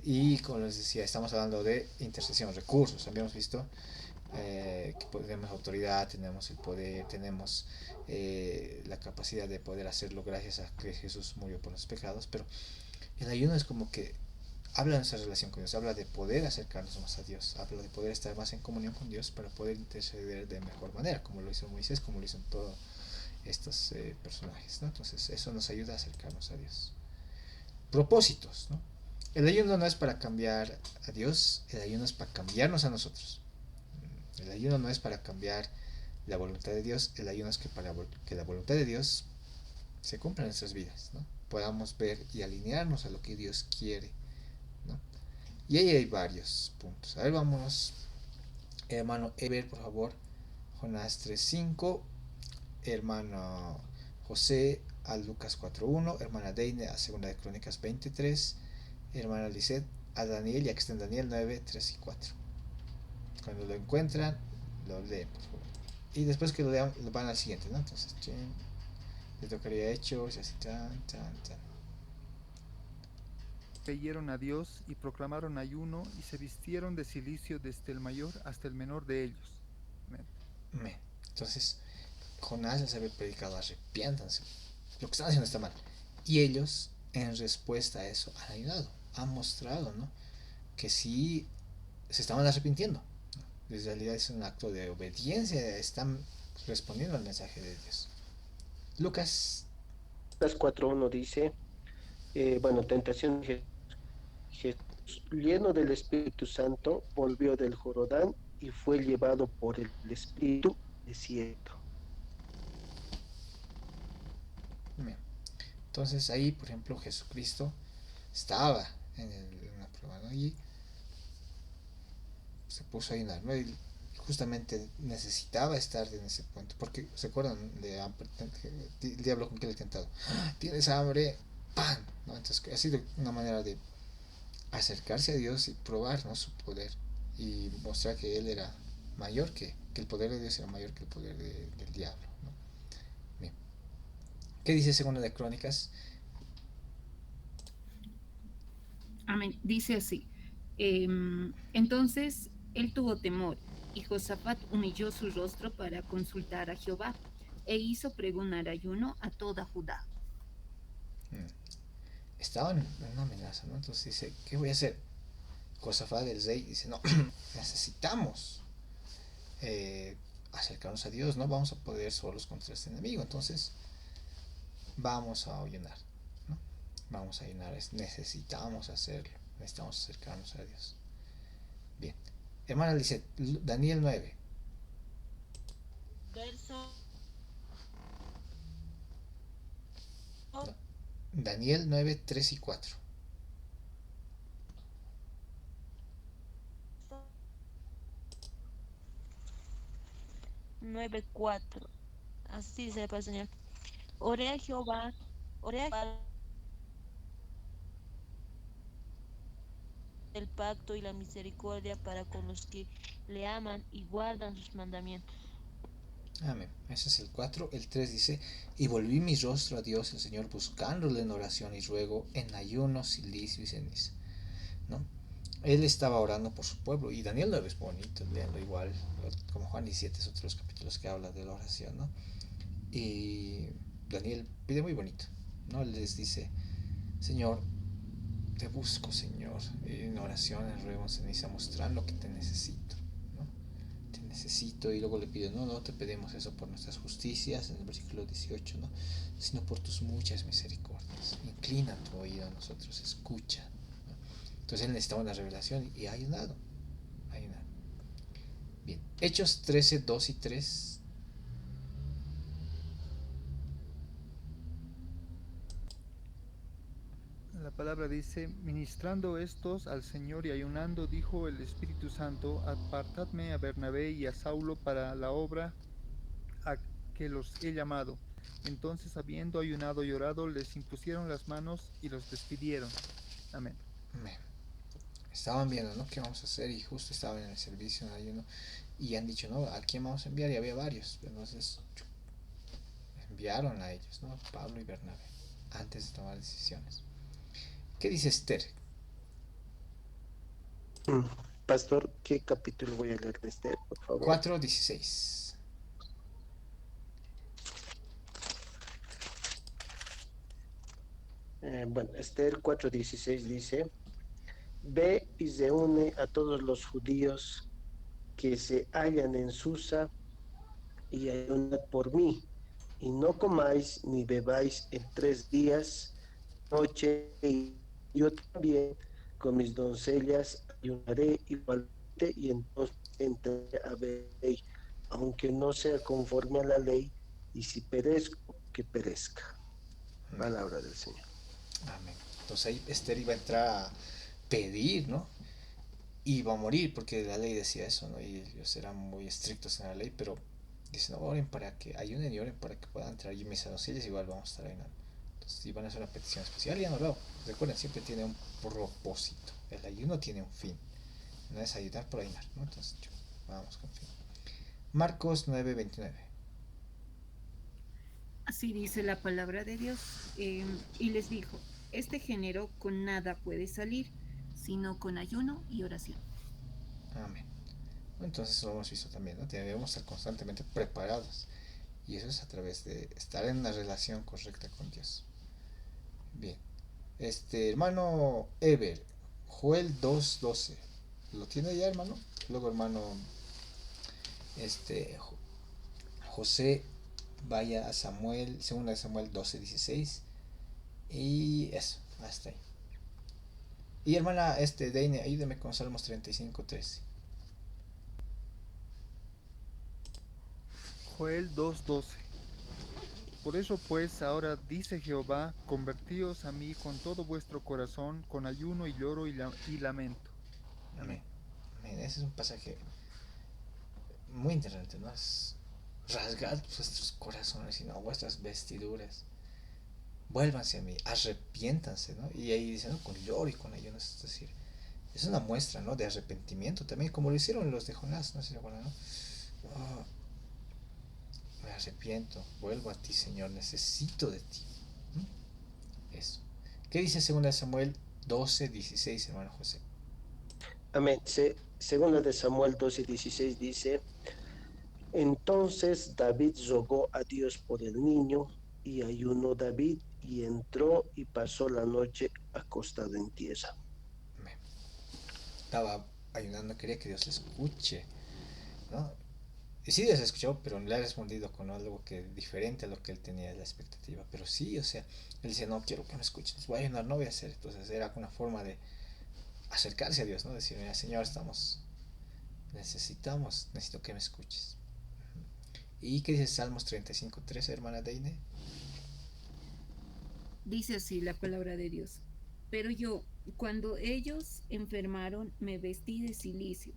Y como les decía, estamos hablando de intercesión, recursos. Habíamos visto que tenemos autoridad, tenemos el poder, tenemos la capacidad de poder hacerlo gracias a que Jesús murió por los pecados, pero el ayuno es como que habla de nuestra relación con Dios, habla de poder acercarnos más a Dios, habla de poder estar más en comunión con Dios para poder interceder de mejor manera, como lo hizo Moisés, como lo hizo todos estos personajes, ¿no? Entonces eso nos ayuda a acercarnos a Dios. Propósitos, ¿no? El ayuno no es para cambiar a Dios, el ayuno es para cambiarnos a nosotros. El ayuno no es para cambiar la voluntad de Dios, el ayuno es que para que la voluntad de Dios se cumpla en nuestras vidas, ¿no? Podamos ver y alinearnos a lo que Dios quiere, ¿no? Y ahí hay varios puntos. A ver, vamos Hermano Eber, por favor, Jonás 3:5. Hermano José a Lucas 4:1. Hermana Deine a Segunda de Crónicas 23. Hermana Lisette a Daniel, ya que está en Daniel 9:3 y 4. Cuando lo encuentran, lo leen, por favor. Y después que lo lean, van al siguiente, ¿no? Entonces, le tocaría Hechos y así, tan. Creyeron a Dios y proclamaron ayuno y se vistieron de cilicio desde el mayor hasta el menor de ellos. Amén. Entonces, Jonás les había predicado: arrepiéntanse, lo que están haciendo está mal. Y ellos, en respuesta a eso, han ayudado, han mostrado, ¿no?, que sí se estaban arrepintiendo. En realidad es un acto de obediencia, están respondiendo al mensaje de Dios. Lucas. Lucas 4:1 dice, bueno, tentación de Jesús, lleno del Espíritu Santo, volvió del Jordán y fue llevado por el Espíritu desierto. Bien. Entonces ahí, por ejemplo, Jesucristo estaba en una prueba, ¿no?, y se puso a ayunar, ¿no? Y justamente necesitaba estar en ese punto, porque se acuerdan el diablo con que le ha tentado: tienes hambre, pan, ¿no? Entonces ha sido una manera de acercarse a Dios y probar, ¿no?, su poder, y mostrar que él era mayor, que el poder de Dios era mayor que el poder del diablo, ¿no? Bien. ¿Qué dice Segunda de Crónicas? Amén. Dice así. Entonces él tuvo temor, y Josafat humilló su rostro para consultar a Jehová, e hizo pregonar ayuno a toda Judá. Estaban en una amenaza, ¿no? Entonces dice: ¿qué voy a hacer? Josafat, el rey, dice: no, necesitamos acercarnos a Dios, no vamos a poder solos contra este enemigo, entonces vamos a ayunar, ¿no? Vamos a ayunar, necesitamos hacerlo, necesitamos acercarnos a Dios. Bien. Hermana dice Daniel 9. Verso. No. Daniel 9:3 y 4. 9:4. Así sepa el Señor. Oré a Jehová el pacto y la misericordia para con los que le aman y guardan sus mandamientos. Amén. Ese es el 4. El 3 dice: y volví mi rostro a Dios el Señor, buscándole en oración y ruego, en ayuno, silicio y ceniza, ¿no? Él estaba orando por su pueblo. Y Daniel 9 es bonito, leanlo igual, como Juan 17 es otros capítulos que habla de la oración, ¿no? Y Daniel pide muy bonito, ¿no? Les dice: Señor, te busco, Señor, en oración, en ruego, en ceniza, mostrando que te necesito, ¿no? Te necesito. Y luego le pide: no te pedimos eso por nuestras justicias, en el versículo 18, ¿no?, sino por tus muchas misericordias. Inclina tu oído a nosotros, escucha, ¿no? Entonces él necesitaba una revelación y ha ayunado. Bien. Hechos 13:2 y 3. La palabra dice: ministrando estos al Señor y ayunando, dijo el Espíritu Santo: apartadme a Bernabé y a Saulo para la obra a que los he llamado. Entonces, habiendo ayunado y orado, les impusieron las manos y los despidieron. Amén. Estaban viendo, ¿no?, qué vamos a hacer, y justo estaban en el servicio, en ayuno, y han dicho: no, ¿a quién vamos a enviar? Y había varios. Entonces enviaron a ellos, ¿no?, Pablo y Bernabé, antes de tomar decisiones. ¿Qué dice Esther? Pastor, ¿qué capítulo voy a leer de Esther, por favor? 4:16. Bueno, Esther 4:16 dice: ve y reúne a todos los judíos que se hallan en Susa y ayunad por mí, y no comáis ni bebáis en 3 días, noche, y yo también con mis doncellas ayunaré igualmente, y entonces entraré a ver, aunque no sea conforme a la ley, y si perezco, que perezca. Palabra del Señor. Amén. Entonces ahí Esther iba a entrar a pedir, ¿no? y va a morir porque la ley decía eso, ¿no? Y ellos eran muy estrictos en la ley, pero dicen, no, oren para que ayunen y oren para que puedan entrar. Y mis doncelles igual vamos a estar ayunando. Entonces, si van a hacer una petición especial, ya no lo hago. Recuerden, siempre tiene un propósito. El ayuno tiene un fin. No es ayudar por ayunar, ¿no? Entonces, vamos con fin. Marcos 9:29. Así dice la palabra de Dios. Y les dijo, este género con nada puede salir, sino con ayuno y oración. Amén. Entonces lo hemos visto también, ¿no? Debemos estar constantemente preparados. Y eso es a través de estar en una relación correcta con Dios. Bien. Hermano Ever, Joel 2:12. ¿Lo tiene ya, hermano? Luego, hermano, José, vaya a Samuel, segunda de Samuel 12:16. Y eso, hasta ahí. Y hermana, Deine, ayúdeme con Salmos 35:13. Joel 2:12. Por eso pues ahora dice Jehová, convertíos a mí con todo vuestro corazón, con ayuno y lloro y lamento. Amén. Amén. Ese es un pasaje muy interesante, ¿no? Es rasgad vuestros corazones y no vuestras vestiduras. Vuélvanse a mí, arrepiéntanse, ¿no? Y ahí dice, ¿no? Con lloro y con ayuno, es decir, es una muestra, ¿no? De arrepentimiento también, como lo hicieron los de Jonás, no sé si se acuerdan, ¿no? Oh, me arrepiento, vuelvo a ti, Señor, necesito de ti. Eso. ¿Qué dice 2 Samuel 12:16, hermano José? Amén. Segunda de Samuel 12:16 dice, entonces David rogó a Dios por el niño y ayunó David y entró y pasó la noche acostado en tierra. Estaba ayunando, quería que Dios le escuche, ¿no? Y sí, Dios escuchó, pero le ha respondido con algo que diferente a lo que él tenía la expectativa. Pero sí, o sea, él decía, no quiero que me escuches, voy a ayunar, no voy a hacer. Entonces era una forma de acercarse a Dios, ¿no? Decir, mira, Señor, necesito que me escuches. ¿Y qué dice Salmos 35:13, hermana Deine? Dice así la palabra de Dios. Pero yo, cuando ellos enfermaron, me vestí de cilicio,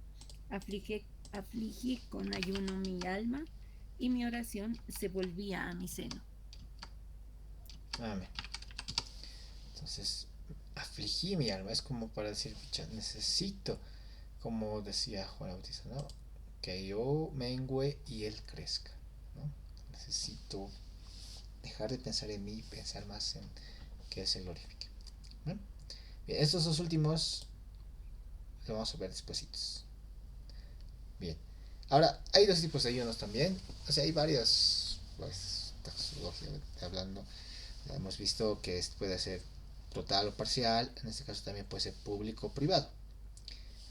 afligí con ayuno mi alma y mi oración se volvía a mi seno. Amén. Entonces, afligí mi alma, es como para decir, necesito, como decía Juan Bautista, ¿no? Que yo mengüe y él crezca, ¿no? Necesito dejar de pensar en mí y pensar más en que él se glorifique. ¿No? Bien, estos dos últimos los vamos a ver despuesitos. Bien. Ahora, hay dos tipos de ayunos también. O sea, hay varias, pues, taxología hablando. Hemos visto que puede ser total o parcial. En este caso también puede ser público o privado.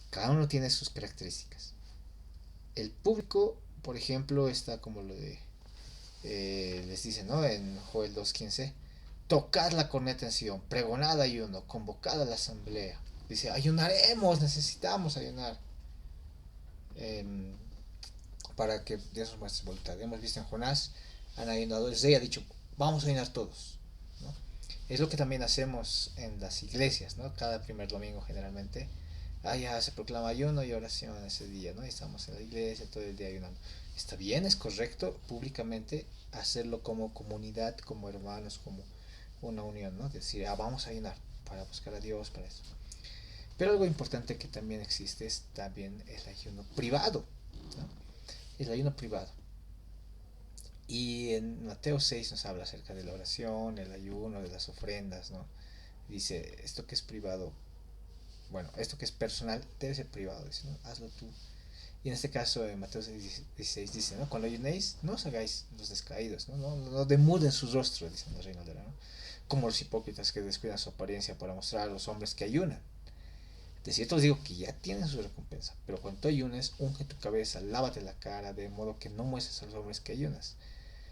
Cada uno tiene sus características. El público, por ejemplo, está como lo de les dice, ¿no? En Joel 2:15, tocad la corneta en Sion, pregonad ayuno, convocad a la asamblea. Dice, ayunaremos, necesitamos ayunar para que Dios nos muestre voluntad. Hemos visto en Jonás, han ayunado, Rey ha dicho, vamos a ayunar todos, ¿no? Es lo que también hacemos en las iglesias, ¿no? Cada primer domingo generalmente ya se proclama ayuno y oración ese día, ¿no? Y estamos en la iglesia todo el día ayunando. Está bien, es correcto públicamente hacerlo como comunidad, como hermanos, como una unión, ¿no? Decir, vamos a ayunar para buscar a Dios, para eso. Pero algo importante que también existe es también el ayuno privado, ¿no? El ayuno privado. Y en Mateo 6 nos habla acerca de la oración, el ayuno, de las ofrendas, ¿no? Dice, esto que es privado, bueno, esto que es personal debe ser privado, dice, ¿no? Hazlo tú. Y en este caso, en Mateo 16 dice, ¿no? Cuando ayunéis, no os hagáis los descaídos, no demuden sus rostros, dice la Reina Valera, ¿no? Como los hipócritas que descuidan su apariencia para mostrar a los hombres que ayunan. De cierto os digo que ya tienen su recompensa, pero cuando tú ayunes, unge tu cabeza, lávate la cara, de modo que no muestres a los hombres que ayunas,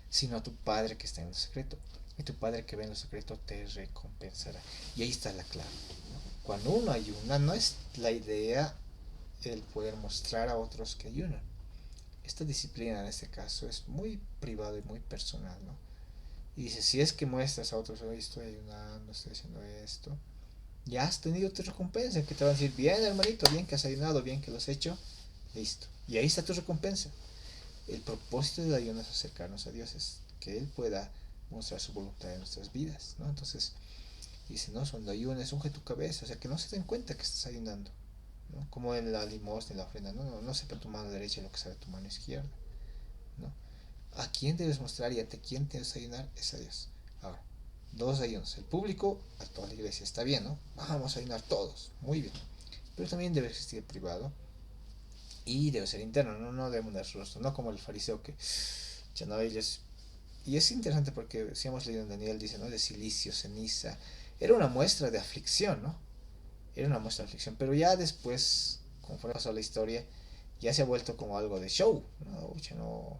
sino a tu Padre que está en lo secreto. Y tu Padre que ve en lo secreto te recompensará. Y ahí está la clave, ¿no? Cuando uno ayuna, no es la idea el poder mostrar a otros que ayunan. Esta disciplina en este caso es muy privado y muy personal, ¿no? Y dice, si es que muestras a otros, hoy estoy ayunando, estoy haciendo esto, ya has tenido tu recompensa, que te van a decir, bien hermanito, bien que has ayunado, bien que lo has hecho, listo. Y ahí está tu recompensa. El propósito del ayuno es acercarnos a Dios, es que Él pueda mostrar su voluntad en nuestras vidas, ¿no? Entonces, dice, no, cuando ayunes, unge tu cabeza, o sea, que no se den cuenta que estás ayunando, ¿no? Como en la limosna, en la ofrenda, no sepa tu mano derecha lo que sabe tu mano izquierda, ¿no? ¿A quién debes mostrar y ante quién debes ayunar? Es a Dios. Ahora, dos ayunos, el público, a toda la iglesia, está bien, ¿no? Vamos a ayunar todos, muy bien, pero también debe existir el privado y debe ser interno, no debemos dar rostro, no como el fariseo que ya no ellos. Y es interesante porque si hemos leído en Daniel, dice, ¿no? De silicio, ceniza, era una muestra de aflicción, ¿no? Era una muestra de aflicción, pero ya después, conforme pasó la historia, ya se ha vuelto como algo de show, ¿no? Uche, no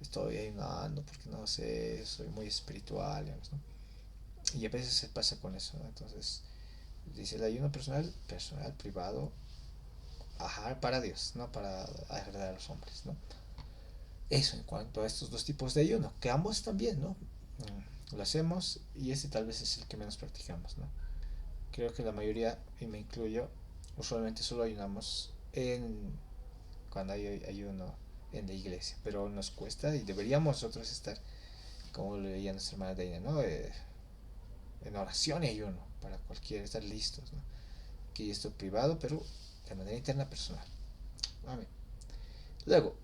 estoy ayunando porque no sé, soy muy espiritual, digamos, ¿no? Y a veces se pasa con eso, ¿no? Entonces, dice el ayuno personal, privado, ajá, para Dios, no para agradar a los hombres, ¿no? Eso en cuanto a estos dos tipos de ayuno, que ambos también, ¿no? Lo hacemos y este tal vez es el que menos practicamos, ¿no? Creo que la mayoría, y me incluyo, usualmente solo ayunamos cuando hay ayuno en la iglesia, pero nos cuesta y deberíamos nosotros estar, como le leía nuestra hermana Deina, ¿no? En oración y ayuno, para cualquiera, estar listos, ¿no? Que esto privado, pero de manera interna personal. Amén. Luego,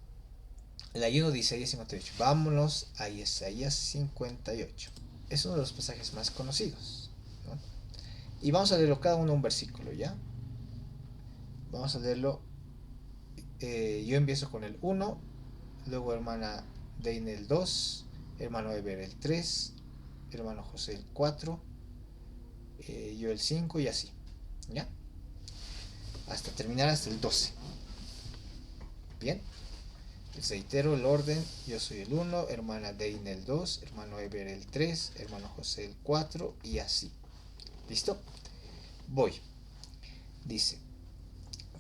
el ayuno de Isaías 58. Vámonos a Isaías 58. Es uno de los pasajes más conocidos, ¿no? Y vamos a leerlo cada uno un versículo, ¿ya? Vamos a leerlo. Yo empiezo con el 1, luego hermana Deine el 2, hermano Eber el 3, hermano José el 4, yo el 5 y así, ¿ya? Hasta terminar hasta el 12. Bien, les reitero el orden: yo soy el 1, hermana Deine el 2, hermano Eber el 3, hermano José el 4 y así. ¿Listo? Voy. Dice: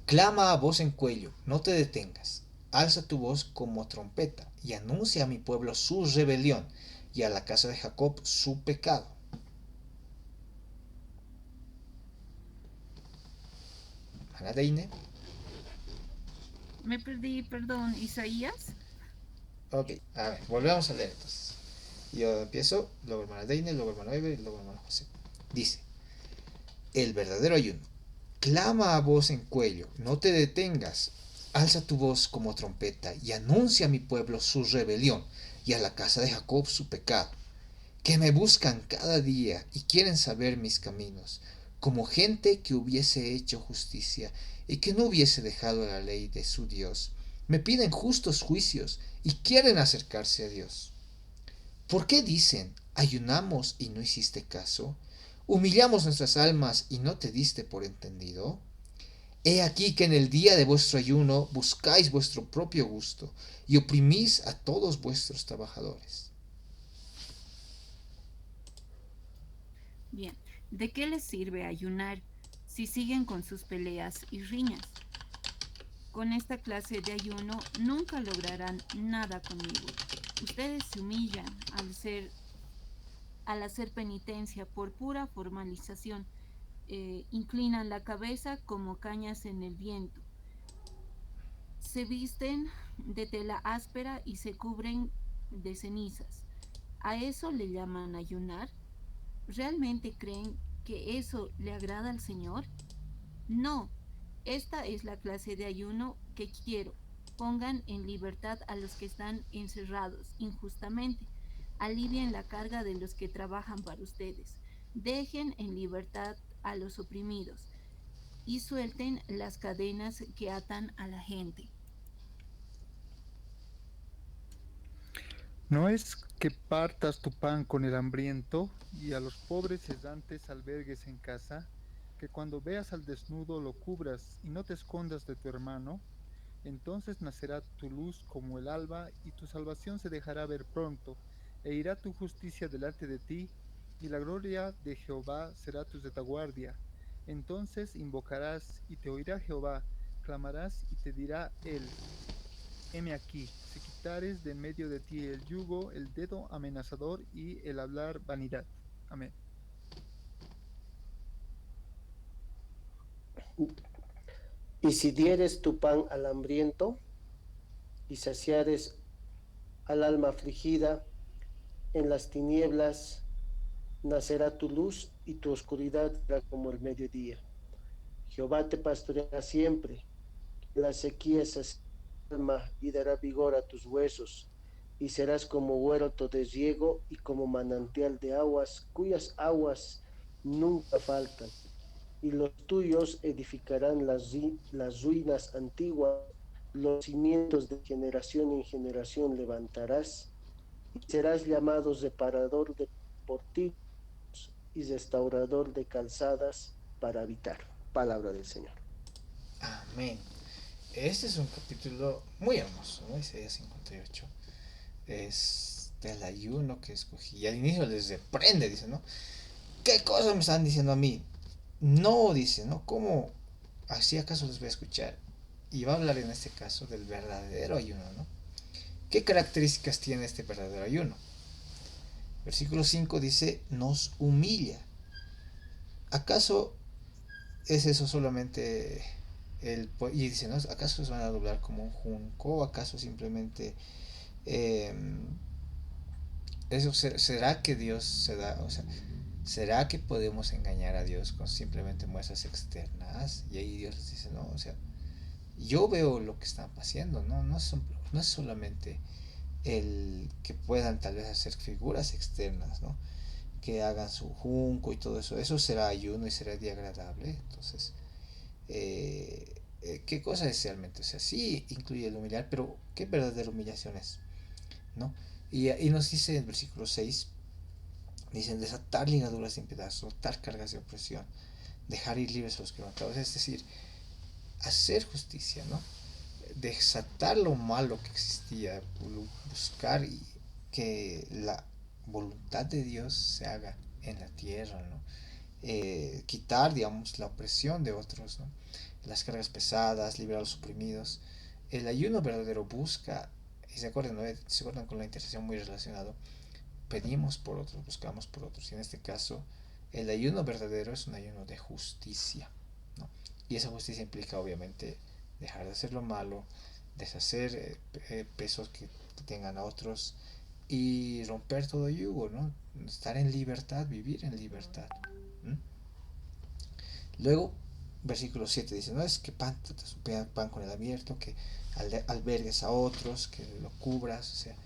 clama a voz en cuello, no te detengas. Alza tu voz como trompeta y anuncia a mi pueblo su rebelión y a la casa de Jacob su pecado. Hermana Deine. Me perdí, perdón, Isaías. Ok, a ver, volvemos a leer entonces. Yo empiezo, luego hermana Deine, luego hermano Eber y luego hermano José. Dice: el verdadero ayuno. Clama a voz en cuello, no te detengas. Alza tu voz como trompeta y anuncia a mi pueblo su rebelión y a la casa de Jacob su pecado. Que me buscan cada día y quieren saber mis caminos, como gente que hubiese hecho justicia y que no hubiese dejado la ley de su Dios. Me piden justos juicios y quieren acercarse a Dios. ¿Por qué dicen, ayunamos y no hiciste caso? ¿Humillamos nuestras almas y no te diste por entendido? He aquí que en el día de vuestro ayuno buscáis vuestro propio gusto y oprimís a todos vuestros trabajadores. Bien, ¿de qué les sirve ayunar si siguen con sus peleas y riñas? Con esta clase de ayuno nunca lograrán nada conmigo. Ustedes se humillan al hacer penitencia por pura formalización. Inclinan la cabeza como cañas en el viento. Se visten de tela áspera y se cubren de cenizas. ¿A eso le llaman ayunar? ¿Realmente creen que eso le agrada al Señor? No, esta es la clase de ayuno que quiero. Pongan en libertad a los que están encerrados injustamente. Alivien la carga de los que trabajan para ustedes. Dejen en libertad a los oprimidos y suelten las cadenas que atan a la gente. No es que partas tu pan con el hambriento y a los pobres errantes albergues en casa, que cuando veas al desnudo lo cubras y no te escondas de tu hermano, entonces nacerá tu luz como el alba y tu salvación se dejará ver pronto, e irá tu justicia delante de ti, y la gloria de Jehová será tu retaguardia. Entonces invocarás y te oirá Jehová, clamarás y te dirá él: heme aquí, si quitares de en medio de ti el yugo, el dedo amenazador y el hablar vanidad. Amén. Y si dieres tu pan al hambriento y saciares al alma afligida, en las tinieblas nacerá tu luz y tu oscuridad será como el mediodía. Jehová te pastoreará siempre, la sequía saciará tu alma y dará vigor a tus huesos, y serás como huerto de riego y como manantial de aguas, cuyas aguas nunca faltan. Y los tuyos edificarán las ruinas antiguas, los cimientos de generación en generación levantarás, y serás llamado reparador de portillos y restaurador de calzadas para habitar. Palabra del Señor. Amén. Este es un capítulo muy hermoso, ¿no? Isaías 58. Es del ayuno que escogí. Y al inicio les reprende, dice, ¿no? ¿Qué cosas me están diciendo a mí? No, dice, ¿no? ¿Cómo? ¿Así acaso les voy a escuchar? Y va a hablar en este caso del verdadero ayuno, ¿no? ¿Qué características tiene este verdadero ayuno? Versículo 5 dice, nos humilla. ¿Acaso es eso solamente y dice, ¿no? ¿Acaso se van a doblar como un junco? ¿O acaso simplemente eh, eso será que Dios se da, o sea, será que podemos engañar a Dios con simplemente muestras externas? Y ahí Dios les dice, no, o sea, yo veo lo que están haciendo, no, no es solamente el que puedan tal vez hacer figuras externas, ¿no? Que hagan su junco y todo eso, eso será ayuno y será día agradable. Entonces, ¿qué cosa es realmente? O sea, sí incluye el humillar, pero ¿qué verdadera humillación es? ¿No? Y nos dice en el versículo 6, dicen desatar ligaduras sin pedazos, soltar cargas de opresión, dejar ir libres a los quebrantados, es decir, hacer justicia, ¿no? Desatar lo malo que existía, buscar que la voluntad de Dios se haga en la tierra, ¿no? Quitar, digamos, la opresión de otros, ¿no? Las cargas pesadas, liberar a los oprimidos. El ayuno verdadero busca, y se acuerdan, ¿no? Se acuerdan con la intercesión muy relacionado, pedimos por otros, buscamos por otros, y en este caso el ayuno verdadero es un ayuno de justicia, ¿no? Y esa justicia implica obviamente dejar de hacer lo malo, deshacer pesos que tengan a otros y romper todo yugo, ¿no? Estar en libertad, vivir en libertad. ¿Mm? Luego, versículo 7 dice, no es que pan con el abierto, que albergues a otros, que lo cubras, o sea,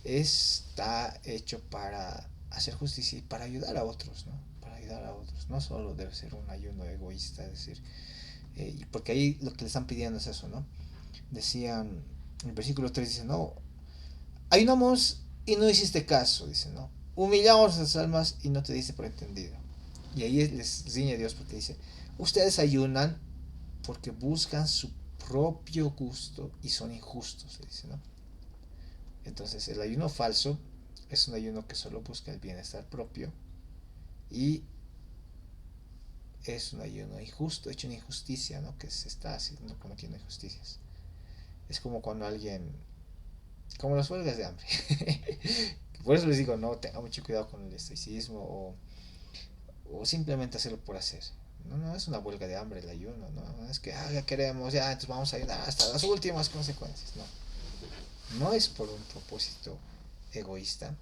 está hecho para hacer justicia y para ayudar a otros, ¿no? Para ayudar a otros. No solo debe ser un ayuno egoísta, es decir, porque ahí lo que le están pidiendo es eso, ¿no? Decían, en el versículo 3 dice, no, ayunamos y no hiciste caso, dice, ¿no? Humillamos las almas y no te diste por entendido. Y ahí les riñe Dios porque dice, ustedes ayunan porque buscan su propio gusto y son injustos, le dice, ¿no? Entonces el ayuno falso es un ayuno que solo busca el bienestar propio y es un ayuno injusto, hecho en injusticia, ¿no? Que se está haciendo, cometiendo injusticias. Es como cuando alguien, como las huelgas de hambre. Por eso les digo, no, tenga mucho cuidado con el estoicismo o simplemente hacerlo por hacer. No, no es una huelga de hambre el ayuno, no es que ya queremos, ya entonces vamos a ayudar hasta las últimas consecuencias, no es por un propósito egoísta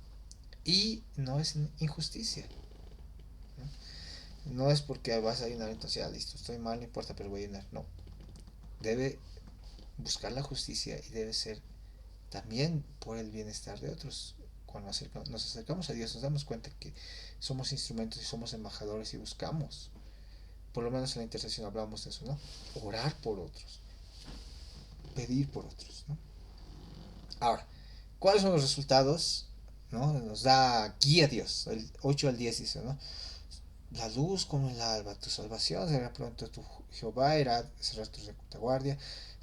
y no es injusticia, no es porque vas a ayunar entonces ya listo, estoy mal, no importa, pero voy a ayunar, no, debe buscar la justicia y debe ser también por el bienestar de otros. Cuando nos acercamos a Dios nos damos cuenta que somos instrumentos y somos embajadores y buscamos, por lo menos en la intercesión hablamos de eso, ¿no? Orar por otros, pedir por otros, ¿no? Ahora, ¿cuáles son los resultados? ¿No? Nos da guía Dios, el 8 al 10 dice, ¿no? La luz como el alba, tu salvación será pronto, tu Jehová irá cerrar tu retaguardia,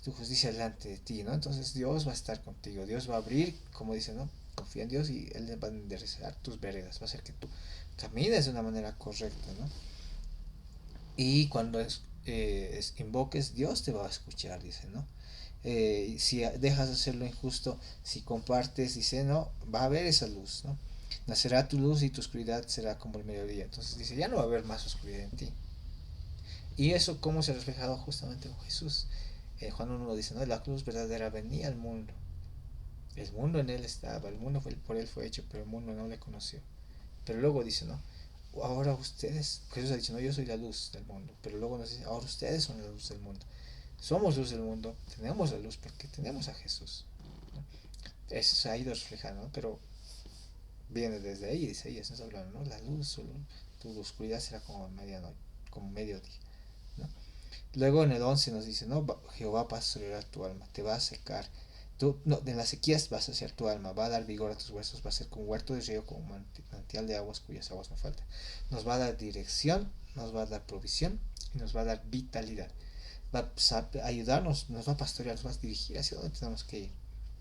tu justicia delante de ti, ¿no? Entonces Dios va a estar contigo, Dios va a abrir, como dice, ¿no? Confía en Dios y Él va a enderezar tus veredas, va a hacer que tú camines de una manera correcta, ¿no? Y cuando invoques, Dios te va a escuchar, dice, ¿no? Si dejas de hacer lo injusto, si compartes, dice, no, va a haber esa luz, ¿no? Nacerá tu luz y tu oscuridad será como el mediodía. Entonces dice, ya no va a haber más oscuridad en ti. Y eso cómo se ha reflejado justamente en Jesús. Juan 1 dice, ¿no? La cruz verdadera venía al mundo. El mundo en él estaba, el mundo por él fue hecho, pero el mundo no le conoció. Pero luego dice, ¿no? Ahora ustedes, Jesús ha dicho, no, yo soy la luz del mundo, pero luego nos dice, ahora ustedes son la luz del mundo. Somos luz del mundo, tenemos la luz porque tenemos a Jesús, ¿no? Eso se ha ido reflejando, ¿no? Pero viene desde ahí, dice ahí, nos habla, ¿no? La luz, solo, tu oscuridad será como medianoche, como mediodía, ¿no? Luego en el 11 nos dice, no, Jehová va a pastorear tu alma, te va a secar. Tú, no, en las sequías vas a saciar tu alma, va a dar vigor a tus huesos, va a ser como huerto de río, como manantial de aguas cuyas aguas no faltan. Nos va a dar dirección, nos va a dar provisión y nos va a dar vitalidad. Va a ayudarnos, nos va a pastorear, nos va a dirigir hacia donde tenemos que ir,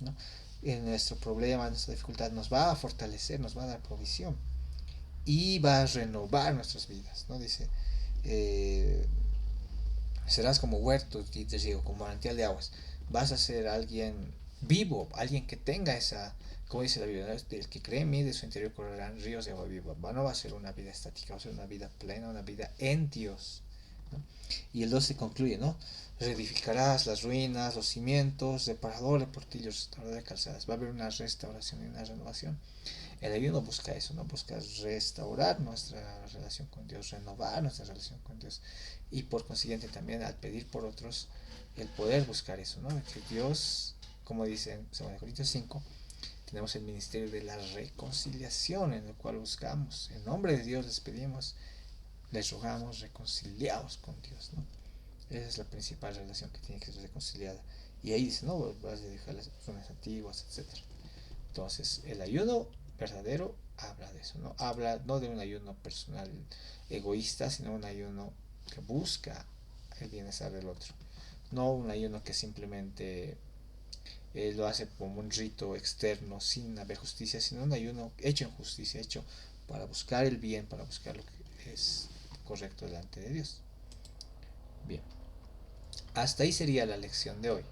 ¿no? En nuestro problema, en nuestra dificultad, nos va a fortalecer, nos va a dar provisión y va a renovar nuestras vidas, ¿no? Dice, serás como huerto de río, como manantial de aguas. Vas a ser alguien vivo, alguien que tenga esa, como dice la Biblia, el que cree en mí, de su interior correrán ríos de agua viva. No va a ser una vida estática, va a ser una vida plena, una vida en Dios, ¿no? Y el 12 concluye, ¿no? Reedificarás las ruinas, los cimientos, reparador de portillos, restaurador de calzadas. Va a haber una restauración y una renovación. El ayuno busca eso, ¿no? Busca restaurar nuestra relación con Dios, renovar nuestra relación con Dios. Y por consiguiente también al pedir por otros, el poder buscar eso, ¿no? Que Dios, como dice en 2 Corintios 5, tenemos el ministerio de la reconciliación en el cual buscamos. En nombre de Dios les pedimos, les rogamos, reconciliados con Dios, ¿no? Esa es la principal relación que tiene que ser reconciliada. Y ahí dice, no, vas a dejar las personas antiguas, etc. Entonces, el ayuno verdadero habla de eso, ¿no? Habla no de un ayuno personal egoísta, sino un ayuno que busca el bienestar del otro. No un ayuno que simplemente lo hace como un rito externo sin haber justicia, sino un ayuno hecho en justicia, hecho para buscar el bien, para buscar lo que es correcto delante de Dios. Bien, hasta ahí sería la lección de hoy.